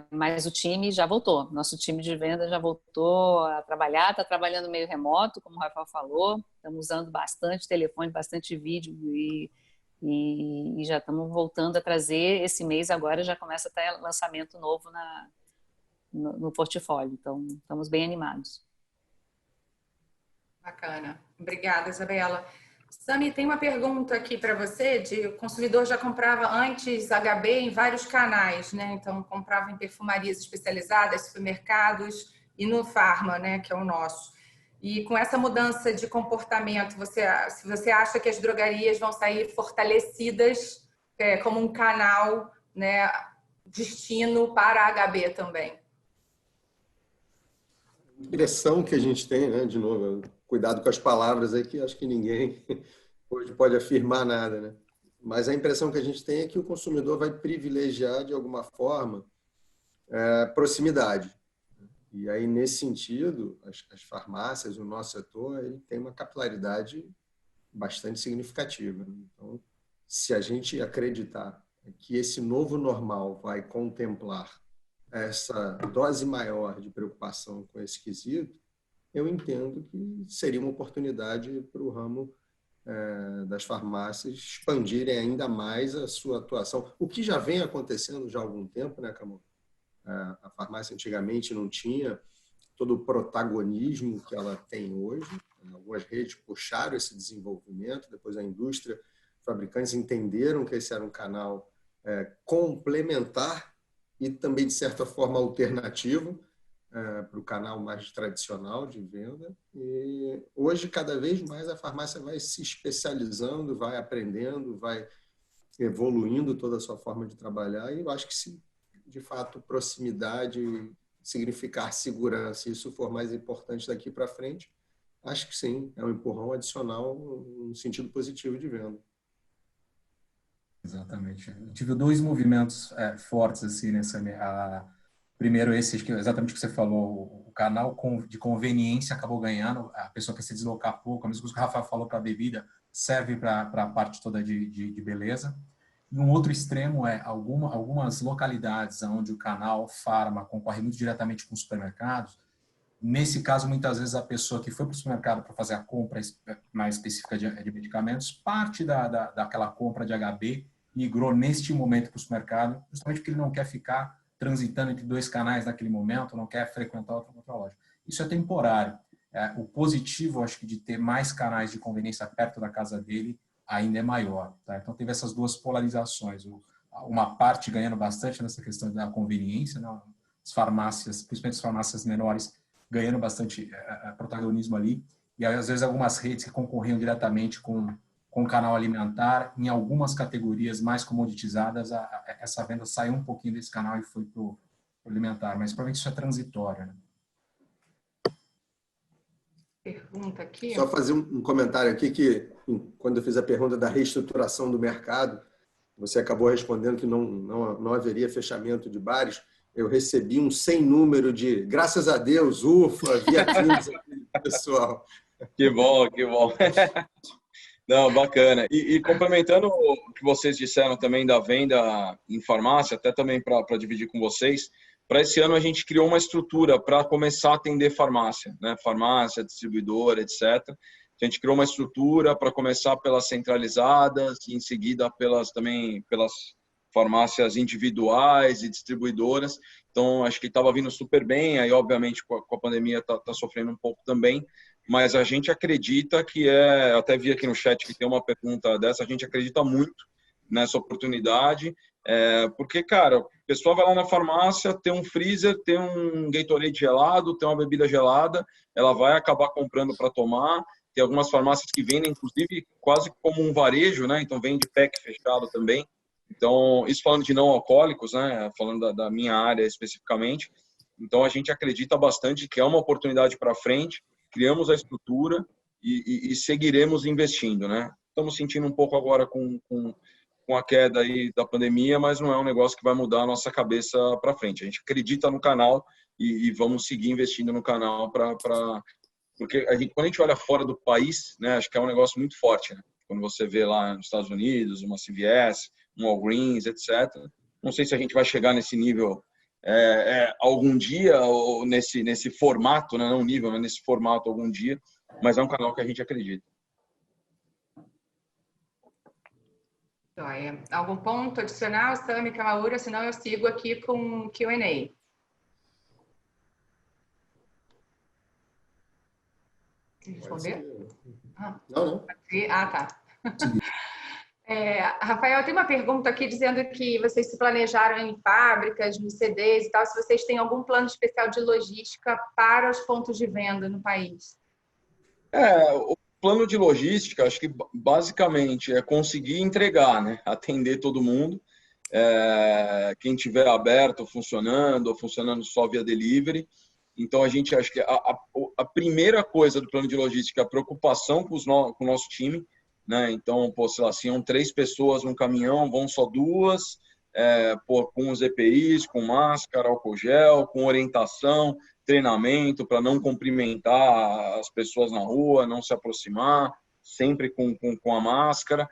mas o time já voltou. Nosso time de venda já voltou a trabalhar, está trabalhando meio remoto, como o Rafael falou, estamos usando bastante telefone, bastante vídeo e já estamos voltando a trazer. Esse mês agora já começa a ter lançamento novo no portfólio. Então, estamos bem animados. Bacana. Obrigada, Isabela. Sami, tem uma pergunta aqui para você, o consumidor já comprava antes HB em vários canais, né? Então, comprava em perfumarias especializadas, supermercados e no Farma, né? Que é o nosso. E com essa mudança de comportamento, se você acha que as drogarias vão sair fortalecidas como um canal, né, destino para HB também? A impressão que a gente tem, né, de novo, cuidado com as palavras aí, que acho que ninguém hoje pode afirmar nada, né? Mas a impressão que a gente tem é que o consumidor vai privilegiar, de alguma forma, proximidade. E aí, nesse sentido, as farmácias, o nosso setor, ele tem uma capilaridade bastante significativa. Então, se a gente acreditar que esse novo normal vai contemplar essa dose maior de preocupação com esse quesito, eu entendo que seria uma oportunidade para o ramo das farmácias expandirem ainda mais a sua atuação. O que já vem acontecendo já há algum tempo, né, Camão? A farmácia antigamente não tinha todo o protagonismo que ela tem hoje. Algumas redes puxaram esse desenvolvimento, depois a indústria, fabricantes entenderam que esse era um canal complementar e também, de certa forma, alternativo para o canal mais tradicional de venda. E hoje, cada vez mais, a farmácia vai se especializando, vai aprendendo, vai evoluindo toda a sua forma de trabalhar, e eu acho que, se de fato proximidade significar segurança, isso for mais importante daqui para frente, acho que sim, é um empurrão adicional no sentido positivo de venda. Exatamente. Eu tive dois movimentos fortes assim nessa. Primeiro, esse, acho que é exatamente o que você falou, o canal de conveniência acabou ganhando, a pessoa quer se deslocar pouco, a mesma coisa que o Rafael falou para a bebida, serve para a parte toda de beleza. E um outro extremo é algumas localidades onde o canal Farma concorre muito diretamente com os supermercados. Nesse caso, muitas vezes a pessoa que foi para o supermercado para fazer a compra mais específica de medicamentos, parte daquela compra de HB migrou neste momento para o supermercado, justamente porque ele não quer ficar transitando entre dois canais naquele momento, não quer frequentar outra loja. Isso é temporário. O positivo, acho que, de ter mais canais de conveniência perto da casa dele ainda é maior. Tá? Então, teve essas duas polarizações. Uma parte ganhando bastante nessa questão da conveniência, né? As farmácias, principalmente as farmácias menores, ganhando bastante protagonismo ali. E aí, às vezes, algumas redes que concorriam diretamente com o canal alimentar, em algumas categorias mais comoditizadas, essa venda saiu um pouquinho desse canal e foi para o alimentar. Mas, provavelmente, isso é transitório, né? Pergunta aqui. Só fazer um comentário aqui, que quando eu fiz a pergunta da reestruturação do mercado, você acabou respondendo que não haveria fechamento de bares. Eu recebi um sem número de, graças a Deus, ufa, via Teams aqui, pessoal. Que bom, que bom. Não, bacana. E complementando o que vocês disseram também da venda em farmácia, até também para dividir com vocês, para esse ano a gente criou uma estrutura para começar a atender farmácia, né? Farmácia, distribuidora, etc. A gente criou uma estrutura para começar pelas centralizadas e em seguida pelas farmácias individuais e distribuidoras. Então, acho que estava vindo super bem, aí obviamente com a pandemia está sofrendo um pouco também, mas a gente acredita que até vi aqui no chat que tem uma pergunta dessa, a gente acredita muito nessa oportunidade, porque, cara, a pessoa vai lá na farmácia, tem um freezer, tem um Gatorade gelado, tem uma bebida gelada, ela vai acabar comprando para tomar. Tem algumas farmácias que vendem, inclusive, quase como um varejo, né? Então, vende pack fechado também. Então, isso falando de não alcoólicos, né? Falando da minha área especificamente. Então, a gente acredita bastante que é uma oportunidade para frente, criamos a estrutura e seguiremos investindo, né? Estamos sentindo um pouco agora com a queda aí da pandemia, mas não é um negócio que vai mudar a nossa cabeça para frente. A gente acredita no canal e vamos seguir investindo no canal porque quando a gente olha fora do país, né, acho que é um negócio muito forte, né? Quando você vê lá nos Estados Unidos, uma CVS, um Walgreens, etc. Não sei se a gente vai chegar nesse nível algum dia, ou nesse formato, né? Não nível, mas nesse formato algum dia, mas é um canal que a gente acredita. Algum ponto adicional, Sami, Kamaura? Senão eu sigo aqui com o Q&A. Responder? Não. Tá. Rafael, tem uma pergunta aqui dizendo que vocês se planejaram em fábricas, nos CDs e tal, se vocês têm algum plano especial de logística para os pontos de venda no país. O plano de logística, acho que basicamente é conseguir entregar, né? Atender todo mundo. Quem tiver aberto, funcionando, ou funcionando só via delivery. Então, a gente acha que a primeira coisa do plano de logística é a preocupação com o nosso time, né? Então, sei lá, se são 3 pessoas num caminhão, vão só 2, com os EPIs, com máscara, álcool gel, com orientação, treinamento para não cumprimentar as pessoas na rua, não se aproximar, sempre com a máscara.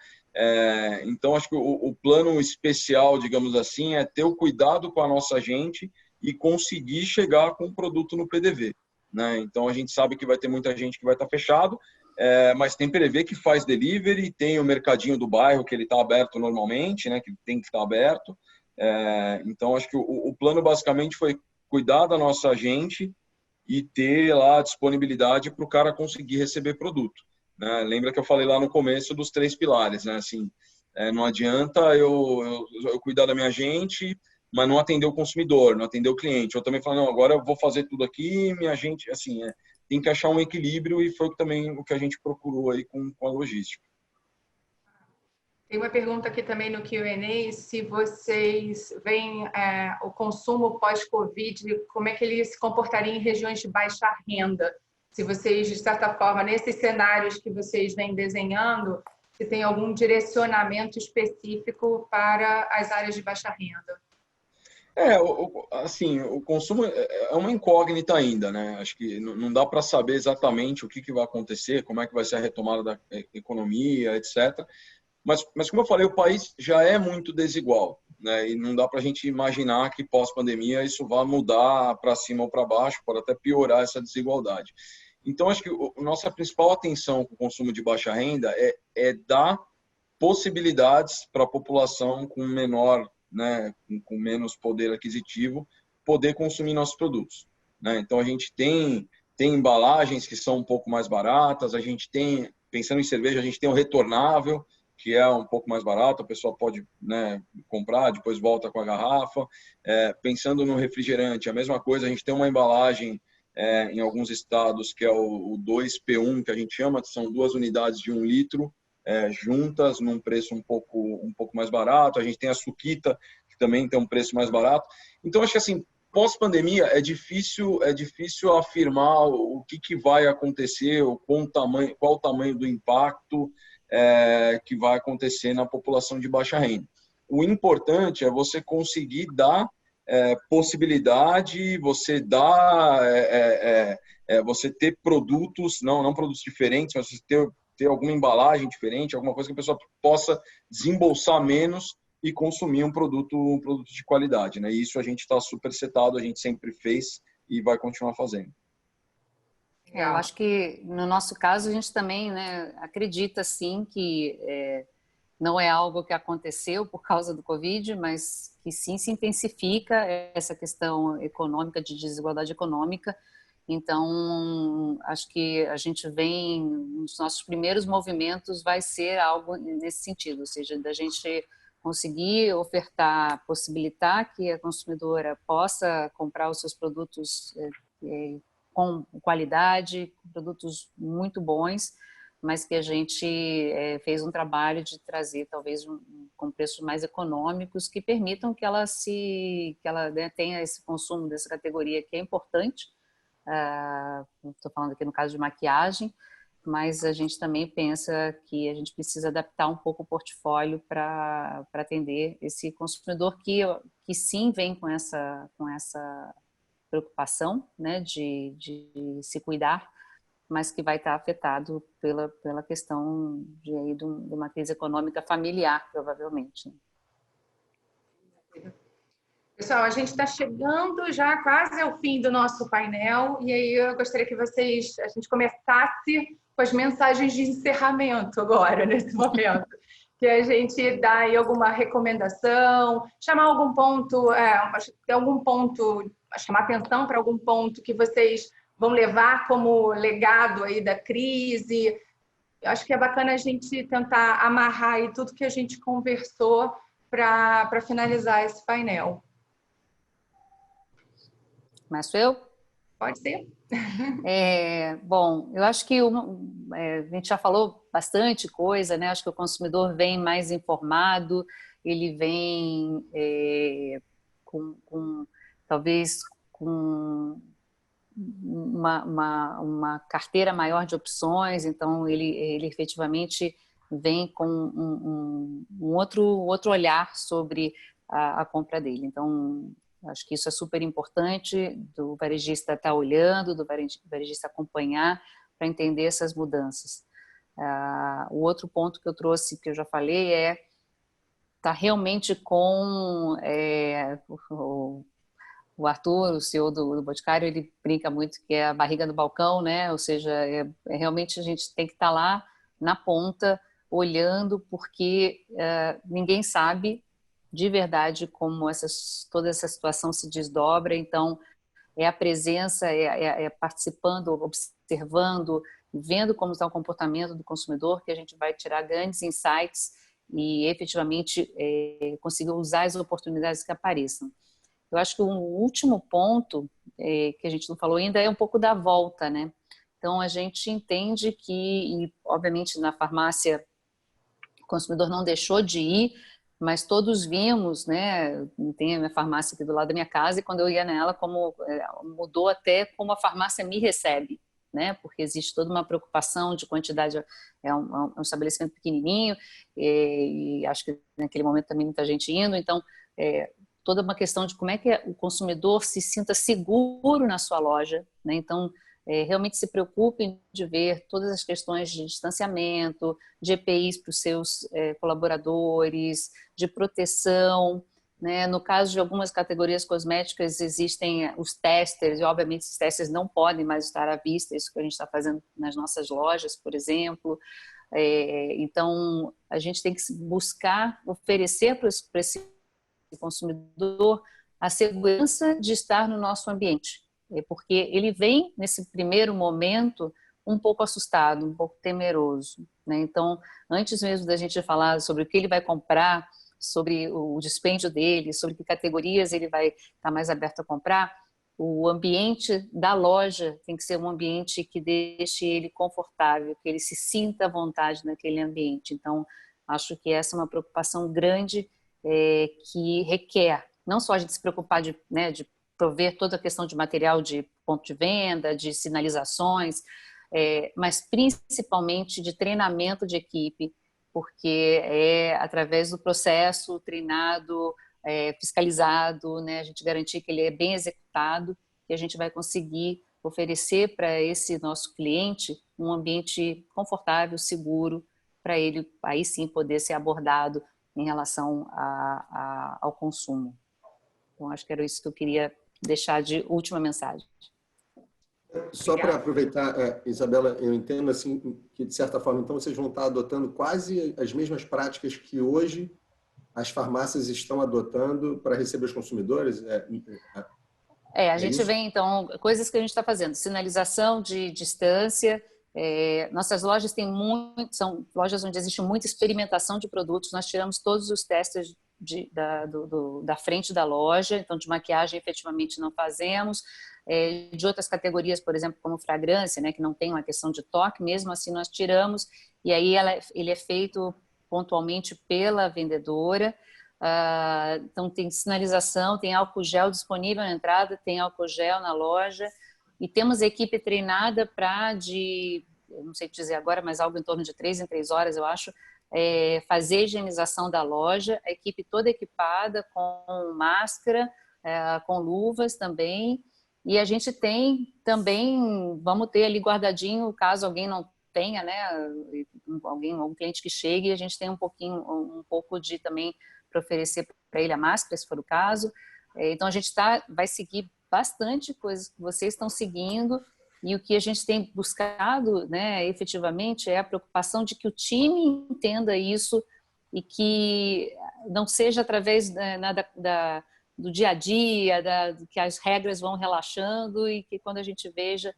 Então, acho que o plano especial, digamos assim, é ter o cuidado com a nossa gente e conseguir chegar com o produto no PDV, né? Então, a gente sabe que vai ter muita gente que vai estar fechado, mas tem PDV que faz delivery, tem o mercadinho do bairro que ele está aberto normalmente, né? Que tem que estar aberto. Então, acho que o plano basicamente foi cuidar da nossa gente e ter lá a disponibilidade para o cara conseguir receber produto, né? Lembra que eu falei lá no começo dos 3 pilares, né? Assim, não adianta eu cuidar da minha gente, mas não atender o consumidor, não atender o cliente. Eu também falo, não, agora eu vou fazer tudo aqui, minha gente, assim, tem que achar um equilíbrio e foi também o que a gente procurou aí com a logística. Tem uma pergunta aqui também no Q&A, se vocês veem o consumo pós-Covid, como é que ele se comportaria em regiões de baixa renda? Se vocês, de certa forma, nesses cenários que vocês vêm desenhando, se tem algum direcionamento específico para as áreas de baixa renda? Assim, o consumo é uma incógnita ainda, né? Acho que não dá para saber exatamente o que vai acontecer, como é que vai ser a retomada da economia, etc. Mas como eu falei, o país já é muito desigual, né? E não dá para a gente imaginar que pós-pandemia isso vai mudar para cima ou para baixo, pode até piorar essa desigualdade. Então, acho que a nossa principal atenção com o consumo de baixa renda é dar possibilidades para a população com menor, né, com menos poder aquisitivo, poder consumir nossos produtos, né? Então, a gente tem embalagens que são um pouco mais baratas, a gente tem, pensando em cerveja, a gente tem o retornável, que é um pouco mais barato, a pessoa pode, né, comprar, depois volta com a garrafa. Pensando no refrigerante, a mesma coisa, a gente tem uma embalagem em alguns estados que é o 2P1, que a gente chama, que são 2 unidades de 1 litro, juntas, num preço um pouco mais barato. A gente tem a suquita, que também tem um preço mais barato. Então, acho que assim, pós-pandemia é difícil afirmar o que vai acontecer, qual o tamanho do impacto que vai acontecer na população de baixa renda. O importante é você conseguir dar possibilidade, você você ter produtos, não produtos diferentes, mas você ter alguma embalagem diferente, alguma coisa que a pessoa possa desembolsar menos e consumir um produto de qualidade, né? E isso a gente está super setado, a gente sempre fez e vai continuar fazendo. Eu acho que no nosso caso a gente também, né, acredita sim que não é algo que aconteceu por causa do Covid, mas que sim se intensifica essa questão econômica, de desigualdade econômica. Então, acho que a gente vem, nos nossos primeiros movimentos vai ser algo nesse sentido, ou seja, da gente conseguir ofertar, possibilitar que a consumidora possa comprar os seus produtos com qualidade, produtos muito bons, mas que a gente fez um trabalho de trazer talvez com preços mais econômicos que permitam que ela né, tenha esse consumo dessa categoria que é importante. Estou falando aqui no caso de maquiagem, mas a gente também pensa que a gente precisa adaptar um pouco o portfólio para atender esse consumidor que sim vem com essa preocupação, né, de se cuidar, mas que vai estar afetado pela questão de uma crise econômica familiar, provavelmente. Pessoal, a gente está chegando já quase ao fim do nosso painel e aí eu gostaria que a gente começasse com as mensagens de encerramento agora, nesse momento. Que a gente dá aí alguma recomendação, chamar algum ponto, chamar atenção para algum ponto que vocês vão levar como legado aí da crise. Eu acho que é bacana a gente tentar amarrar aí tudo que a gente conversou para finalizar esse painel. Mas eu? Pode ser. Bom, eu acho que a gente já falou bastante coisa, né? Acho que o consumidor vem mais informado, ele vem talvez com uma carteira maior de opções, então ele efetivamente vem com um outro olhar sobre a compra dele. Então, acho que isso é super importante, do varejista estar olhando, do varejista acompanhar para entender essas mudanças. O outro ponto que eu trouxe, que eu já falei, tá realmente com o Arthur, o CEO do Boticário, ele brinca muito que é a barriga do balcão, né? Ou seja, realmente a gente tem que estar lá na ponta, olhando, porque ninguém sabe de verdade como toda essa situação se desdobra. Então, é a presença, participando, observando, vendo como está o comportamento do consumidor, que a gente vai tirar grandes insights e efetivamente conseguir usar as oportunidades que apareçam. Eu acho que o último ponto que a gente não falou ainda é um pouco da volta, né? Então, a gente entende que, e, obviamente, na farmácia, o consumidor não deixou de ir, mas todos vimos, né? Tem a minha farmácia aqui do lado da minha casa, e quando eu ia nela, como mudou até como a farmácia me recebe, né? Porque existe toda uma preocupação de quantidade, é um estabelecimento pequenininho, e acho que naquele momento também muita gente indo, então toda uma questão de como é que o consumidor se sinta seguro na sua loja, né? Então, realmente se preocupem de ver todas as questões de distanciamento, de EPIs para os seus colaboradores, de proteção, né? No caso de algumas categorias cosméticas, existem os testers, e obviamente esses testers não podem mais estar à vista, isso que a gente está fazendo nas nossas lojas, por exemplo. Então, a gente tem que buscar oferecer para esse consumidor a segurança de estar no nosso ambiente, porque ele vem nesse primeiro momento um pouco assustado, um pouco temeroso, né? Então, antes mesmo da gente falar sobre o que ele vai comprar, sobre o dispêndio dele, sobre que categorias ele vai estar mais aberto a comprar, o ambiente da loja tem que ser um ambiente que deixe ele confortável, que ele se sinta à vontade naquele ambiente. Então, acho que essa é uma preocupação grande que requer não só a gente se preocupar de prover toda a questão de material de ponto de venda, de sinalizações, mas principalmente de treinamento de equipe, porque é através do processo treinado, fiscalizado, né, a gente garantir que ele é bem executado, que a gente vai conseguir oferecer para esse nosso cliente um ambiente confortável, seguro, para ele aí sim poder ser abordado em relação ao consumo. Então, acho que era isso que eu queria deixar de última mensagem. Só para aproveitar, Isabela, eu entendo assim que, de certa forma, então vocês vão estar adotando quase as mesmas práticas que hoje as farmácias estão adotando para receber os consumidores? A gente vem, então, coisas que a gente está fazendo, sinalização de distância. Nossas lojas são lojas onde existe muita experimentação de produtos. Nós tiramos todos os testes da frente da loja, então de maquiagem efetivamente não fazemos. De outras categorias, por exemplo, como fragrância, né, que não tem uma questão de toque, mesmo assim nós tiramos, e aí ele é feito pontualmente pela vendedora. Então tem sinalização, tem álcool gel disponível na entrada, tem álcool gel na loja, e temos equipe treinada eu não sei dizer agora, mas algo em torno de 3 em 3 horas, eu acho, fazer a higienização da loja, a equipe toda equipada com máscara, com luvas também, e a gente tem também, vamos ter ali guardadinho, caso alguém não tenha, né, algum cliente que chegue, a gente tem um pouco de também para oferecer para ele a máscara, se for o caso. Então a gente vai seguir bastante coisas que vocês estão seguindo, e o que a gente tem buscado, né, efetivamente, é a preocupação de que o time entenda isso e que não seja através do dia a dia, que as regras vão relaxando, e que quando a gente veja,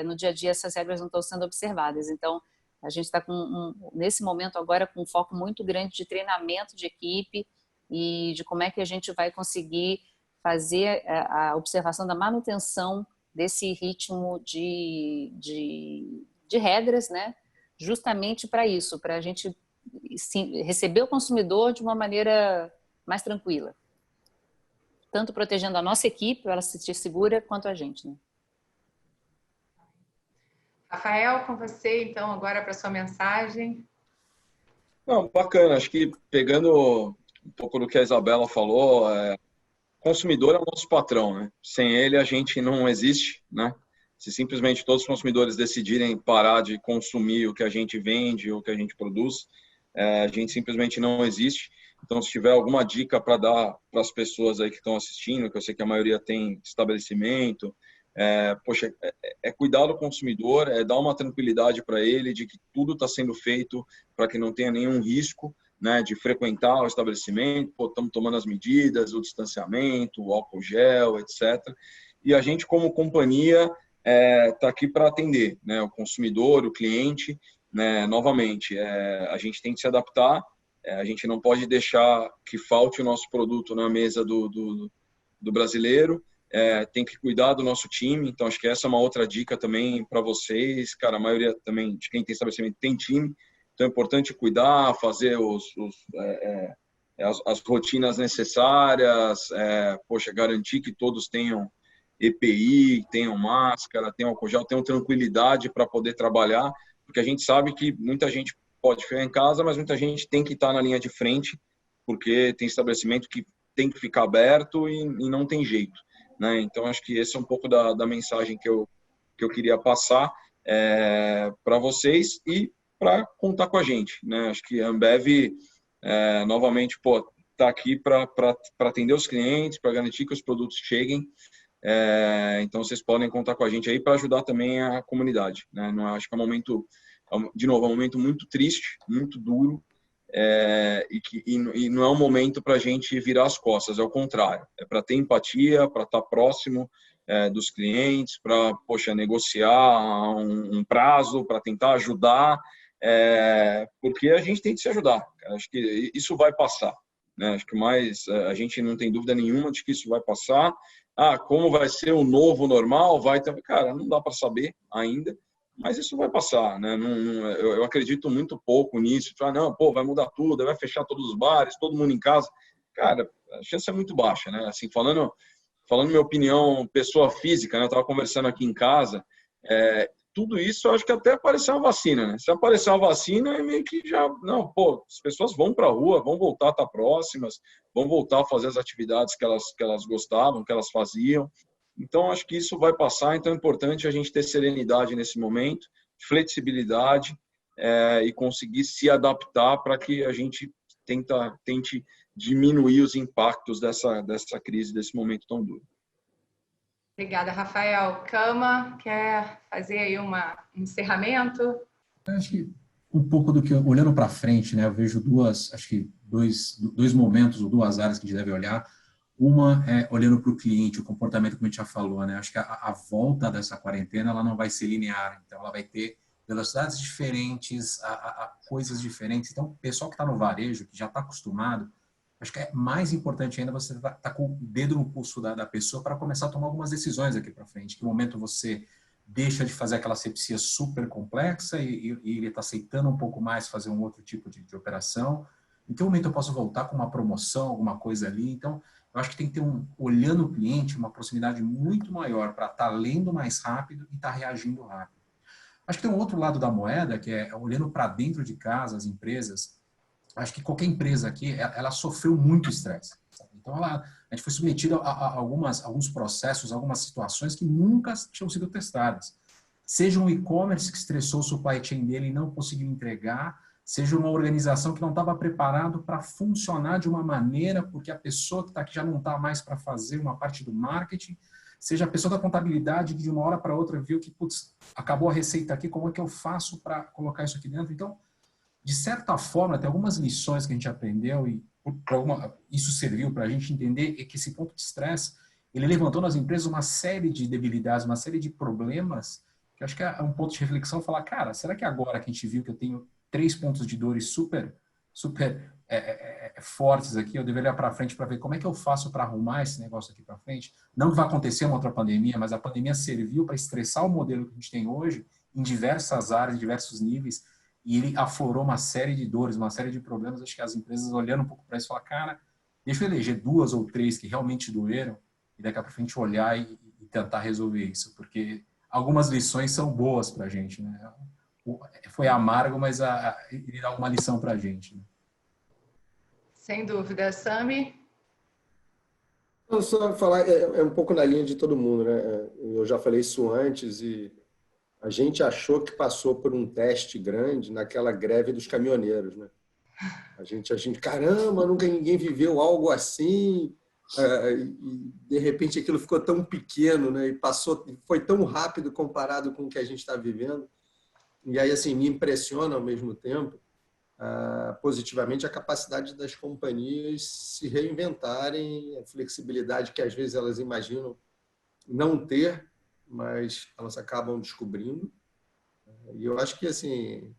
no dia a dia essas regras não estão sendo observadas. Então, a gente está nesse momento agora com um foco muito grande de treinamento de equipe e de como é que a gente vai conseguir fazer a observação da manutenção desse ritmo de regras, né? Justamente para isso, para a gente receber o consumidor de uma maneira mais tranquila. Tanto protegendo a nossa equipe, para ela se sentir segura, quanto a gente, né? Rafael, com você, então, agora para sua mensagem. Não, bacana. Acho que pegando um pouco do que a Isabela falou, o consumidor é o nosso patrão, né? Sem ele a gente não existe, né? Se simplesmente todos os consumidores decidirem parar de consumir o que a gente vende ou o que a gente produz, a gente simplesmente não existe. Então, se tiver alguma dica para dar para as pessoas aí que estão assistindo, que eu sei que a maioria tem estabelecimento, poxa, cuidar do consumidor, dar uma tranquilidade para ele de que tudo está sendo feito para que não tenha nenhum risco, né, de frequentar o estabelecimento. Pô, estamos tomando as medidas, o distanciamento, o álcool gel, etc. E a gente, como companhia, está aqui para atender, né, o consumidor, o cliente, né, novamente. A gente tem que se adaptar, a gente não pode deixar que falte o nosso produto na mesa do brasileiro. Tem que cuidar do nosso time, então acho que essa é uma outra dica também para vocês. Cara, a maioria também de quem tem estabelecimento tem time, então é importante cuidar, fazer as rotinas necessárias, poxa, garantir que todos tenham EPI, tenham máscara, tenham álcool gel, tenham tranquilidade para poder trabalhar, porque a gente sabe que muita gente pode ficar em casa, mas muita gente tem que estar na linha de frente, porque tem estabelecimento que tem que ficar aberto e não tem jeito, né? Então, acho que esse é um pouco da mensagem que eu queria passar para vocês e para contar com a gente, né? Acho que a Ambev, novamente, está aqui para atender os clientes, para garantir que os produtos cheguem. Então, vocês podem contar com a gente aí para ajudar também a comunidade, né? Não, acho que é um momento, de novo, é um momento muito triste, muito duro, e não é um momento para a gente virar as costas, é o contrário. É para ter empatia, para estar próximo dos clientes, para, poxa, negociar um prazo, para tentar ajudar, porque a gente tem que se ajudar. Acho que isso vai passar, né? Acho que mais a gente não tem dúvida nenhuma de que isso vai passar. Como vai ser o novo normal? Cara, não dá para saber ainda. Mas isso vai passar, né? Eu acredito muito pouco nisso. Não, vai mudar tudo, vai fechar todos os bares, todo mundo em casa. Cara, a chance é muito baixa, né? Assim, falando minha opinião, pessoa física, né? Eu estava conversando aqui em casa, tudo isso eu acho que até aparecer uma vacina, né? Se aparecer uma vacina, é meio que já... Não, as pessoas vão para a rua, vão voltar a estar próximas, vão voltar a fazer as atividades que elas gostavam, que elas faziam. Então, acho que isso vai passar. Então, é importante a gente ter serenidade nesse momento, flexibilidade e conseguir se adaptar para que a gente tente diminuir os impactos dessa crise, desse momento tão duro. Obrigada, Rafael. Cama, quer fazer aí um encerramento? Eu acho que um pouco do que, olhando para frente, né, eu vejo dois momentos ou duas áreas que a gente deve olhar. Uma é olhando para o cliente, o comportamento que a gente já falou, né? Acho que a volta dessa quarentena ela não vai ser linear, então ela vai ter velocidades diferentes, coisas diferentes. Então, o pessoal que está no varejo, que já está acostumado, acho que é mais importante ainda você tá com o dedo no pulso da pessoa para começar a tomar algumas decisões aqui para frente. Que momento você deixa de fazer aquela asepsia super complexa e ele está aceitando um pouco mais fazer um outro tipo de operação. Em que momento eu posso voltar com uma promoção, alguma coisa ali? Então, eu acho que tem que ter olhando o cliente, uma proximidade muito maior para estar lendo mais rápido e estar reagindo rápido. Acho que tem um outro lado da moeda, que é olhando para dentro de casa, as empresas. Acho que qualquer empresa aqui, ela sofreu muito estresse. Então, a gente foi submetido a alguns processos, algumas situações que nunca tinham sido testadas. Seja um e-commerce que estressou o supply chain dele e não conseguiu entregar, seja uma organização que não estava preparado para funcionar de uma maneira, porque a pessoa que está aqui já não está mais para fazer uma parte do marketing, seja a pessoa da contabilidade que de uma hora para outra viu que, putz, acabou a receita aqui, como é que eu faço para colocar isso aqui dentro? Então, de certa forma, tem algumas lições que a gente aprendeu e isso serviu para a gente entender que esse ponto de estresse, ele levantou nas empresas uma série de debilidades, uma série de problemas, que eu acho que é um ponto de reflexão, falar, cara, será que agora que a gente viu que eu tenho 3 pontos de dores super fortes aqui, eu deveria olhar para frente para ver como é que eu faço para arrumar esse negócio aqui para frente? Não que vai acontecer uma outra pandemia, mas a pandemia serviu para estressar o modelo que a gente tem hoje, em diversas áreas, em diversos níveis, e ele aflorou uma série de dores, uma série de problemas. Acho que as empresas, olhando um pouco para isso, falam, cara, deixa eu eleger 2 ou 3 que realmente doeram, e daqui a frente olhar e tentar resolver isso, porque algumas lições são boas para a gente, né? Foi amargo, mas ele dá uma lição para a gente. Né? Sem dúvida. Sami? Eu só falar, é um pouco na linha de todo mundo, né? Eu já falei isso antes e a gente achou que passou por um teste grande naquela greve dos caminhoneiros, né? A gente, caramba, nunca ninguém viveu algo assim, e de repente aquilo ficou tão pequeno, né? E foi tão rápido comparado com o que a gente está vivendo. E aí, assim, me impressiona ao mesmo tempo positivamente a capacidade das companhias se reinventarem, a flexibilidade que às vezes elas imaginam não ter, mas elas acabam descobrindo. E eu acho que, assim,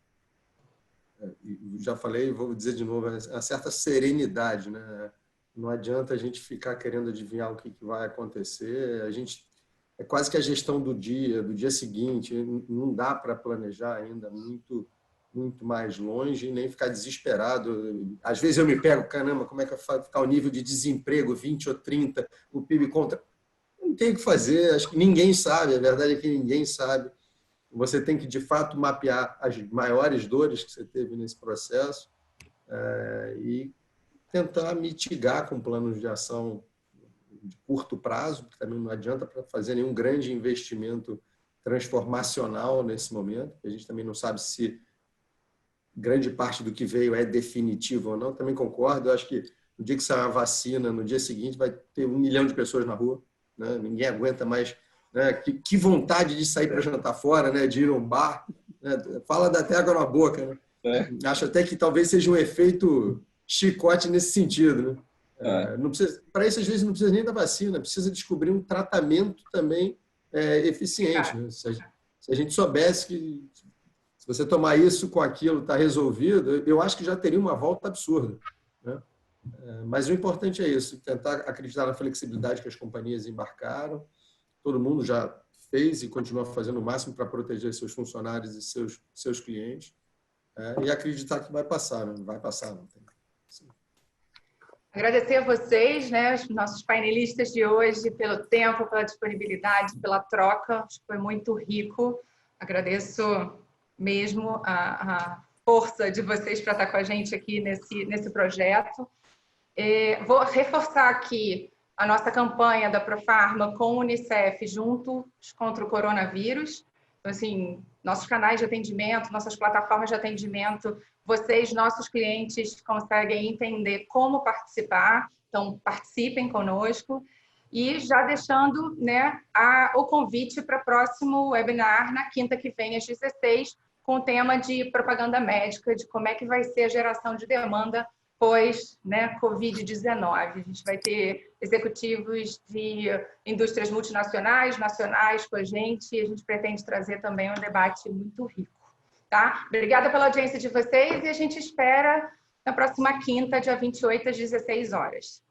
já falei, vou dizer de novo, uma certa serenidade, né? Não adianta a gente ficar querendo adivinhar o que vai acontecer. É quase que a gestão do dia seguinte, não dá para planejar ainda muito mais longe, nem ficar desesperado. Às vezes eu me pego, caramba, como é que vai ficar o nível de desemprego, 20 ou 30, o PIB contra... Não tem o que fazer, acho que ninguém sabe, a verdade é que ninguém sabe. Você tem que, de fato, mapear as maiores dores que você teve nesse processo e tentar mitigar com planos de ação de curto prazo, porque também não adianta para fazer nenhum grande investimento transformacional nesse momento. A gente também não sabe se grande parte do que veio é definitivo ou não. Também concordo. Eu acho que no dia que sair a vacina, no dia seguinte, vai ter 1 milhão de pessoas na rua. Né? Ninguém aguenta mais. Né? Que vontade de sair para jantar fora, né? De ir a um bar. Né? Fala da até água na boca. Né? Acho até que talvez seja um efeito chicote nesse sentido. Né? Para isso, às vezes, não precisa nem da vacina, precisa descobrir um tratamento também eficiente. Né? Se a gente soubesse que se você tomar isso com aquilo está resolvido, eu acho que já teria uma volta absurda. Né? Mas o importante é isso, tentar acreditar na flexibilidade que as companhias embarcaram. Todo mundo já fez e continua fazendo o máximo para proteger seus funcionários e seus clientes. E acreditar que vai passar, né? Vai passar, não tem. Agradecer a vocês, né, os nossos painelistas de hoje, pelo tempo, pela disponibilidade, pela troca. Acho que foi muito rico. Agradeço mesmo a força de vocês para estar com a gente aqui nesse projeto. Vou reforçar aqui a nossa campanha da Profarma com o Unicef Juntos contra o Coronavírus. Então, assim, nossos canais de atendimento, nossas plataformas de atendimento, vocês, nossos clientes, conseguem entender como participar. Então, participem conosco. E já deixando, né, o convite para o próximo webinar, na quinta que vem, às 16, com o tema de propaganda médica, de como é que vai ser a geração de demanda pós, né, Covid-19. A gente vai ter executivos de indústrias multinacionais, nacionais com a gente, e a gente pretende trazer também um debate muito rico. Tá? Obrigada pela audiência de vocês e a gente espera na próxima quinta, dia 28, às 16 horas.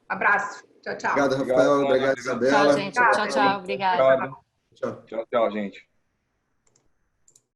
Abraço. Tchau, tchau. Obrigado, Rafael. Obrigado, Isabela. Tchau, gente. Tchau, tchau. Obrigada. Tchau, gente.